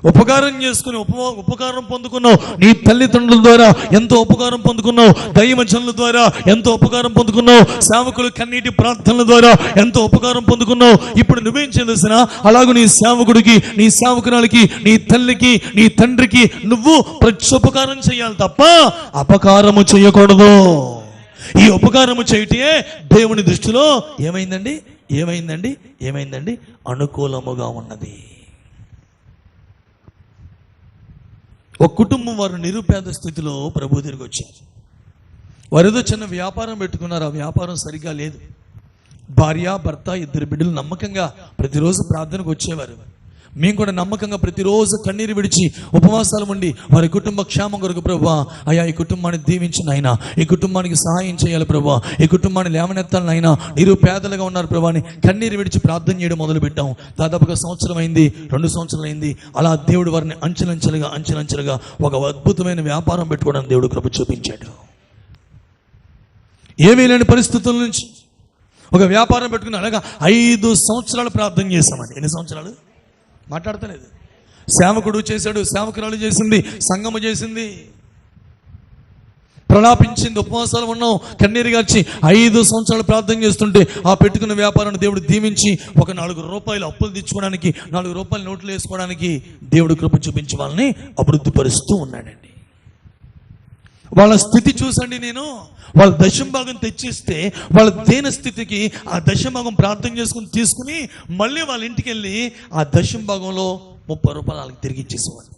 ఉపకారం చేసుకుని ఉపకారం పొందుకున్నావు. నీ తల్లిదండ్రుల ద్వారా ఎంతో ఉపకారం పొందుకున్నావు, దైవజనుల ద్వారా ఎంతో ఉపకారం పొందుకున్నావు, సేవకులు కన్నీటి ప్రార్థనల ద్వారా ఎంతో ఉపకారం పొందుకున్నావు. ఇప్పుడు నువ్వేం చేయాల్సిన, అలాగూ నీ సేవకుడికి, నీ సేవకురాలకి, నీ తల్లికి, నీ తండ్రికి నువ్వు ప్రత్యుపకారం చేయాలి తప్ప అపకారము చేయకూడదు. ఈ ఉపకారము చేయటే దేవుని దృష్టిలో ఏమైందండి? అనుకూలముగా ఉన్నది. ఒక కుటుంబం వారు నిరుపేద స్థితిలో ప్రభు దగ్గరికి వచ్చారు. వారు ఏదో చిన్న వ్యాపారం పెట్టుకున్నారు, ఆ వ్యాపారం సరిగ్గా లేదు. భార్య భర్త 2 బిడ్డలు నమ్మకంగా ప్రతిరోజు ప్రార్థనకు వచ్చేవారు. మేము కూడా నమ్మకంగా ప్రతిరోజు కన్నీరు విడిచి ఉపవాసాలు ఉండి వారి కుటుంబ క్షేమం కొరకు ప్రభువా, అయ్యా ఈ కుటుంబాన్ని దీవించిన ఆయన, ఈ కుటుంబానికి సహాయం చేయాలి ప్రభువా, ఈ కుటుంబాన్ని లేవనెత్తాలని ఆయన, నిరుపేదలుగా ఉన్నారు ప్రభువా అని కన్నీరు విడిచి ప్రార్థన చేయడం మొదలుపెట్టాం. దాదాపుగా 1 సంవత్సరం అయింది, 2 సంవత్సరాలు అయింది. అలా దేవుడు వారిని అంచెలంచెలుగా ఒక అద్భుతమైన వ్యాపారం పెట్టుకోవడానికి దేవుడు కృప చూపించాడు. ఏమీ లేని పరిస్థితుల నుంచి ఒక వ్యాపారం పెట్టుకుని అలాగా 5 సంవత్సరాలు ప్రార్థన చేశామండి. ఎన్ని సంవత్సరాలు మాట్లాడతలేదు. సేవకుడు చేశాడు, సేవకురాలు చేసింది, సంఘము చేసింది, ప్రలాపించింది, ఉపవాసాలు ఉన్నాం, కన్నీరు గార్చి 5 సంవత్సరాలు ప్రార్థన చేస్తుంటే ఆ పెట్టుకున్న వ్యాపారాన్ని దేవుడు దీవించి ఒక 4 రూపాయలు అప్పులు తెచ్చుకోవడానికి, 4 రూపాయలు నోట్లు వేసుకోవడానికి దేవుడు కృప చూపించి వాళ్ళని అభివృద్ధి పరుస్తూ ఉన్నాడండి. వాళ్ళ స్థితి చూసండి, నేను వాళ్ళ దశంభాగం తెచ్చిస్తే వాళ్ళ దేన స్థితికి ఆ దశంభాగం ప్రార్థన చేసుకుని తీసుకుని మళ్ళీ వాళ్ళ ఇంటికి వెళ్ళి ఆ దశంభాగంలో 30 రూపాయలు వాళ్ళకి తిరిగి ఇచ్చేసేవాళ్ళు.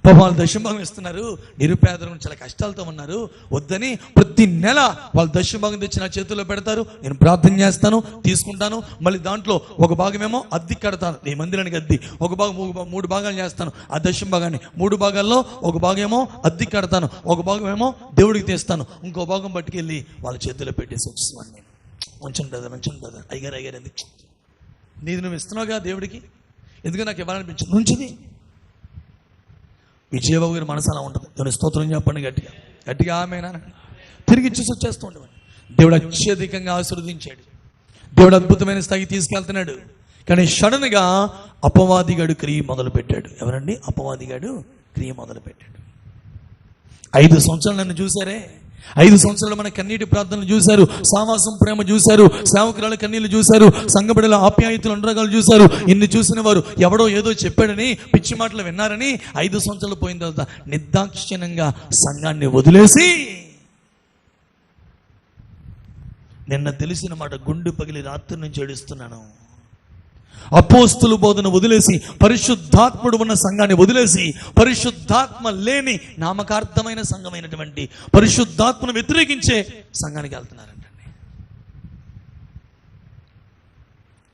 పాపం వాళ్ళు దశంభాగం ఇస్తున్నారు, నిరుపేదలు చాలా కష్టాలతో ఉన్నారు, వద్దని ప్రతి నెల వాళ్ళు దశంభాగం తెచ్చి నా చేతుల్లో పెడతారు. నేను ప్రార్థన చేస్తాను, తీసుకుంటాను. మళ్ళీ దాంట్లో ఒక భాగమేమో అద్దె కడతాను, ఈ మందిరానికి అద్దె, ఒక భాగం 3 భాగాలు చేస్తాను. ఆ దశంభాగాన్ని 3 భాగాల్లో ఒక భాగమేమో అద్దె కడతాను, ఒక భాగమేమో దేవుడికి తీస్తాను, ఇంకో భాగం పట్టుకెళ్ళి వాళ్ళ చేతుల్లో పెట్టేసి వచ్చేవాడిని. నేను మంచి బ్రదర్ అయ్యారు ఎందుకు నీది నువ్వు ఇస్తున్నావుగా దేవుడికి, ఎందుకు నాకు ఇవ్వాలనిపించింది నుంచిది. విజయబాబు గారి మనసు అలా ఉంటుంది. దేవుని స్తోత్రం చెప్పండి గట్టిగా ఆమేనా. తిరిగి ఇచ్చేసి వచ్చేస్తూ ఉండేవాడు. దేవుడు అత్యధికంగా ఆశీర్వదించాడు, దేవుడు అద్భుతమైన స్థాయికి తీసుకెళ్తున్నాడు. కానీ సడన్గా అపవాదిగాడు క్రియ మొదలు పెట్టాడు. ఎవరండి? అపవాదిగాడు క్రియ మొదలు పెట్టాడు. 5 సంవత్సరాలు నన్ను చూసారే, 5 సంవత్సరాలు మన కన్నీటి ప్రార్థనలు చూశారు, సావాసం ప్రేమ చూశారు, సేవకురాల కన్నీళ్లు చూశారు, సంఘబిడ్డల ఆప్యాయతలు అనురాగాలు చూశారు. ఇన్ని చూసిన వారు ఎవడో ఏదో చెప్పాడని పిచ్చి మాటలు విన్నారని 5 సంవత్సరాలు పోయిన తర్వాత నిర్దాక్షిణ్యంగా సంఘాన్ని వదిలేసి, నిన్న తెలిసిన మాట గుండె పగిలి రాత్రి నుంచి ఏడుస్తున్నాను, అపోస్తుల బోధన వదిలేసి, పరిశుద్ధాత్ముడు ఉన్న సంఘాన్ని వదిలేసి, పరిశుద్ధాత్మ లేని నామకార్థమైన సంఘమైనటువంటి పరిశుద్ధాత్మను వ్యతిరేకించే సంఘానికి వెళ్తున్నారంటండి.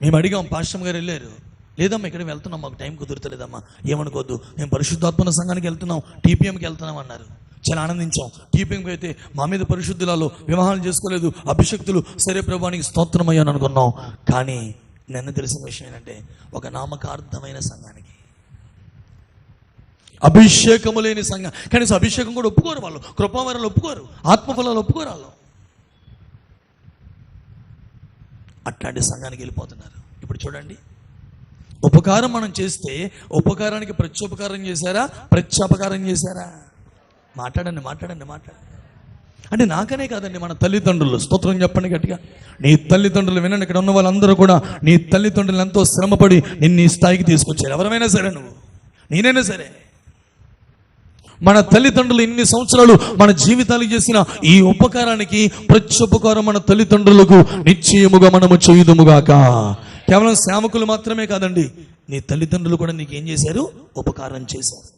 మేము అడిగాం, పాస్టర్ గారు వెళ్ళారు, లేదమ్మా ఇక్కడ వెళ్తున్నాం, మాకు టైం కుదురుతలేదమ్మా, ఏమనుకోవద్దు, మేము పరిశుద్ధాత్మన సంఘానికి వెళ్తున్నాం, టీపీఎంకి వెళ్తున్నాం అన్నారు. చాలా ఆనందించాం. టీపీఎంకి అయితే మా మీద పరిశుద్ధులలో వివాహాలు చేసుకోలేదు, అభిషక్తులు, సరే ప్రభానికి స్తోత్రమయ్యాను అనుకున్నాం. కానీ నిన్న తెలిసిన విషయం ఏంటంటే ఒక నామకార్థమైన సంఘానికి, అభిషేకము లేని సంఘం, కనీసం అభిషేకం కూడా ఒప్పుకోరు వాళ్ళు, కృపావరాలు ఒప్పుకోరు, ఆత్మఫలాలు ఒప్పుకోరు వాళ్ళు, అట్లాంటి సంఘానికి వెళ్ళిపోతున్నారు. ఇప్పుడు చూడండి, ఉపకారం మనం చేస్తే ఉపకారానికి ప్రత్యుపకారం చేశారా, ప్రత్యాపకారం చేశారా? మాట్లాడండి. అంటే నాకనే కాదండి, మన తల్లిదండ్రులు, స్తోత్రం చెప్పండి గట్టిగా. నీ తల్లిదండ్రులు వినండి, ఇక్కడ ఉన్న వాళ్ళందరూ కూడా నీ తల్లిదండ్రులు ఎంతో శ్రమపడి నిన్ను ఈ స్థాయికి తీసుకొచ్చారు. ఎవరైనా సరే, నువ్వు నేనైనా సరే, మన తల్లిదండ్రులు ఇన్ని సంవత్సరాలు మన జీవితాలకు చేసిన ఈ ఉపకారానికి ప్రత్యుపకారం మన తల్లిదండ్రులకు నిశ్చయముగా మనము చేయుదుముగాక. కేవలం సేవకులు మాత్రమే కాదండి, నీ తల్లిదండ్రులు కూడా నీకు ఏం చేశారు? ఉపకారం చేశారు.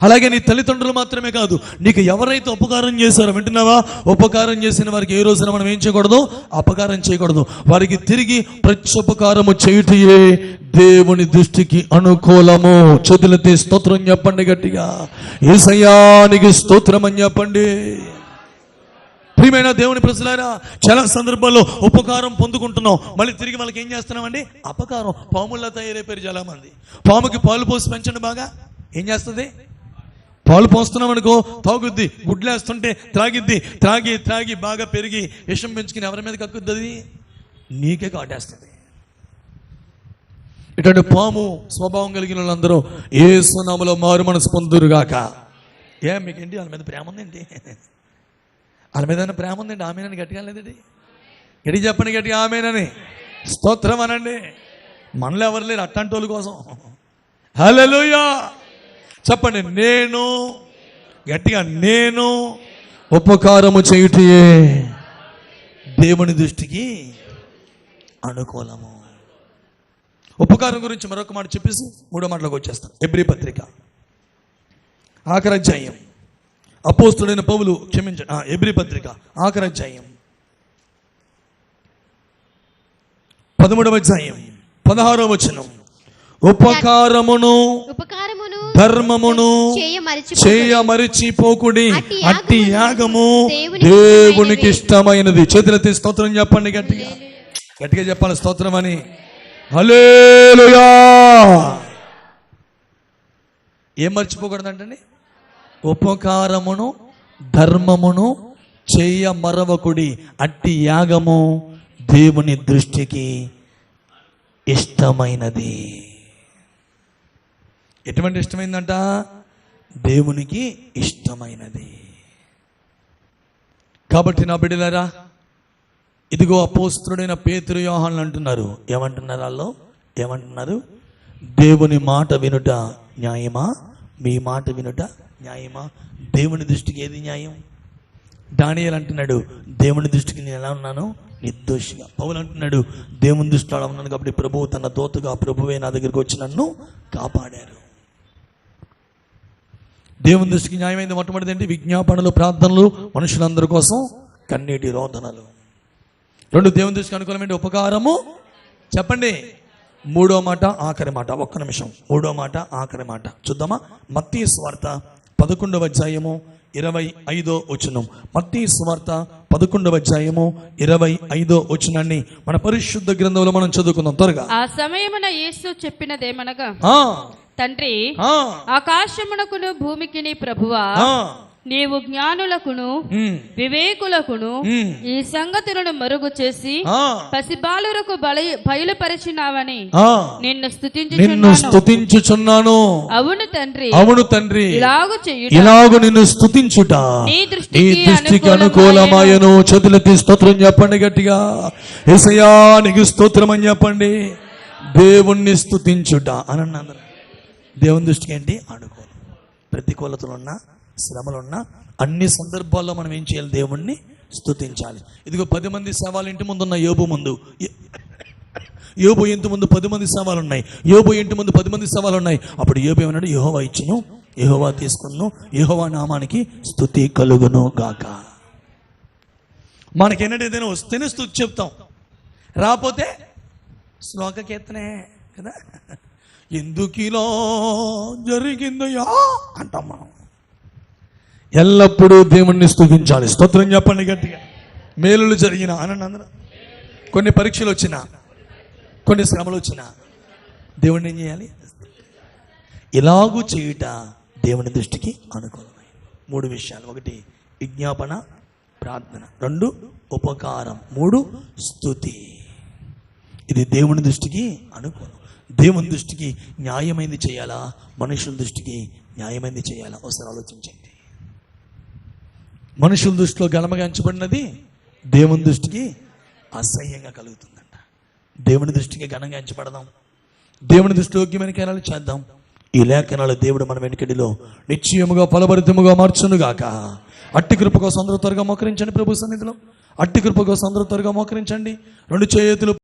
అలాగే నీ తల్లిదండ్రులు మాత్రమే కాదు, నీకు ఎవరైతే ఉపకారం చేశారో, వింటున్నావా? ఉపకారం చేసిన వారికి ఏ రోజున మనం ఏం చేయకూడదు? అపకారం చేయకూడదు. వారికి తిరిగి ప్రత్యుపకారము చేయుటయే దేవుని దృష్టికి అనుకూలము. చేతులెత్తి స్తోత్రం చెప్పండి గట్టిగా. యేసయ్యానికి స్తోత్రం అని చెప్పండి. ప్రియమైన దేవుని ప్రజలారా, చాలా సందర్భాల్లో ఉపకారం పొందుకుంటున్నాం, మళ్ళీ తిరిగి వాళ్ళకి ఏం చేస్తున్నామండి? అపకారం. పాముల్లా తయారైపోయారు చాలా మంది. పాముకి పాలు పోసి పెంచండి, బాగా ఏం చేస్తుంది? పాలు పోస్తున్నాం అనుకో, తాగుద్ది, గుడ్లేస్తుంటే త్రాగిద్ది, త్రాగి బాగా పెరిగి విషం పెంచుకుని ఎవరి మీద కక్కుద్ది? అది నీకే కాటేస్తుంది. ఇటువంటి పాము స్వభావం కలిగిన వాళ్ళందరూ యేసు నామములో మారు మనసు పొందురుగాక. మీకేంటి వాళ్ళ మీద ప్రేమ ఉందండి? వాళ్ళ మీద ప్రేమ ఉందండి? ఆమెనని గట్టిగా లేదండి, గట్టి చెప్పండి గట్టిగా ఆమెనని. స్తోత్రం అనండి. మనలో ఎవరు లేరు అట్లాంటి వాళ్ళ కోసం. హల్లెలూయా చెప్పండి. నేను ఉపకారము చేయుటయే దేవుని దృష్టికి అనుకూలము. ఉపకారం గురించి మరొక మాట చెప్పేసి 3వ మాటలోకి వచ్చేస్తాం. హెబ్రీ పత్రిక ఆఖరి అధ్యాయం, అపోస్తుడైన పౌలు హెబ్రీ పత్రిక ఆఖరి అధ్యాయం 13వ అధ్యాయం 16వ వచనం. ఉపకారమును ధర్మమును చేయ మరిచిపోకుడి, అట్టి యాగము దేవునికి ఇష్టమైనది. చేతులెత్తి స్తోత్రం చెప్పండి, గట్టిగా గట్టిగా చెప్పాలి స్తోత్రం అని. హల్లెలూయా. ఏం మర్చిపోకూడదంటండి? ఉపకారమును ధర్మమును చేయ మరవకుడి, అట్టి యాగము దేవుని దృష్టికి ఇష్టమైనది. ఎటువంటి ఇష్టమైందంట? దేవునికి ఇష్టమైనది. కాబట్టి నా బిడ్డలారా, ఇదిగో అపోస్తుడైన పేతురు యోహానులు అంటున్నారు. ఏమంటున్నారు వాళ్ళు? ఏమంటున్నారు? దేవుని మాట వినుట న్యాయమా, మీ మాట వినుట న్యాయమా? దేవుని దృష్టికి ఏది న్యాయం? దానియేలు అంటున్నాడు, దేవుని దృష్టికి నేను ఎలా ఉన్నాను? నిర్దోషిగా. పౌలు అంటున్నాడు, దేవుని దృష్టిలో అలా ఉన్నాను కాబట్టి ప్రభువు తన దూతగా ప్రభువే నా దగ్గరికి వచ్చి నన్ను కాపాడారు. దేవుని దృష్టికి న్యాయమైంది మొట్టమొదటి ఏంటి? విజ్ఞాపనలు, ప్రార్థనలు, మనుషులందరి కోసం కన్నీటి రోదనలు. 2 దేవుని దృష్టికి అనుకూలమైన ఉపకారము. చెప్పండి. 3వ మాట ఆఖరి మాట. ఒక్క నిమిషం. 3వ మాట ఆఖరి మాట చూద్దామా? మత్తయి సువార్త 11వ అధ్యాయము 25వ వచనం. మత్తయి సువార్త 11వ అధ్యాయము 25వ వచనాన్ని మన పరిశుద్ధ గ్రంథంలో మనం చదువుకుందాం త్వరగా. ఆ సమయమున యేసు చెప్పినదేమనగా, తండ్రి, ఆకాశమునకును భూమికిని ప్రభువా, నీవు జ్ఞానులకును వివేకులకును ఈ సంగతులను మరుగు చేసి పసిబాలురకు బయలుపరిచినావని నిన్ను స్తుతించుచున్నాను. అవును తండ్రి, అవును తండ్రి, ఇలాగు నిన్ను స్తుతించుట నీ దృష్టికి అనుకూలమాయను. చేతులెత్తి స్తోత్రం చెప్పండి గట్టిగా. యేసయ్యా నీకు స్తోత్రం అని చెప్పండి. దేవుణ్ణి స్తుతించుట అని అన్నారు. దేవుని దృష్టికి ఏంటి? అనుకూలం. ప్రతికూలతలున్నా, శ్రమలున్నా, అన్ని సందర్భాల్లో మనం ఏం చేయాలి? దేవుణ్ణి స్తుతించాలి. ఇదిగో 10 మంది శవాలు ఇంటి ముందు ఉన్న యోబు ముందు, యోబు ఇంటి ముందు 10 మంది శవాలు ఉన్నాయి. యోబు ఇంటి ముందు 10 మంది శవాలు ఉన్నాయి. అప్పుడు యోబు ఏమన్నాడు? యెహోవా ఇచ్చును, యెహోవా తీసుకును, యెహోవా నామానికి స్తుతి కలుగును గాక. మనకేంటంటే ఏదైనా వస్తేనే స్తుతి చెప్తాం, రాకపోతే శ్లోక కీర్తనే కదా. ఎందుకిలా జరిగిందయ్యా అంటాం మనం. ఎల్లప్పుడూ దేవుణ్ణి స్తుతించాలి. స్తోత్రం చెప్పండి గట్టిగా. మేలులు జరిగిన అనండి అందరూ. కొన్ని పరీక్షలు వచ్చినా, కొన్ని శ్రమలు వచ్చినా దేవుణ్ణి ఏం చేయాలి? ఇలాగూ చేయుట దేవుని దృష్టికి అనుకూలమైన 3 విషయాలు. 1 విజ్ఞాపన, ప్రార్థన. 2 ఉపకారం. 3 స్తుతి. ఇది దేవుని దృష్టికి అనుకూలం. దేవుని దృష్టికి న్యాయమైంది చేయాలా, మనుషుల దృష్టికి న్యాయమైంది చేయాలా? ఒకసారి ఆలోచించండి. మనుషుల దృష్టిలో గలమగా ఎంచబడినది దేవుని దృష్టికి అసహ్యంగా కలుగుతుందంట. దేవుని దృష్టికి ఘనంగా ఎంచబడదాం. దేవుని దృష్టి యోగ్యమైన కార్యాలు చేద్దాం. ఈ లేఖనాలు దేవుడు మన వెనుకడిలో నిశ్చయముగా ఫలభరితముగా మార్చునుగాక. అట్టి కృప కోసం అందరూ త్వరగా మోకరించండి. ప్రభు సన్నిధిలో అట్టి కృప కోసం అందరూ త్వరగా మోకరించండి. 2 చేతులు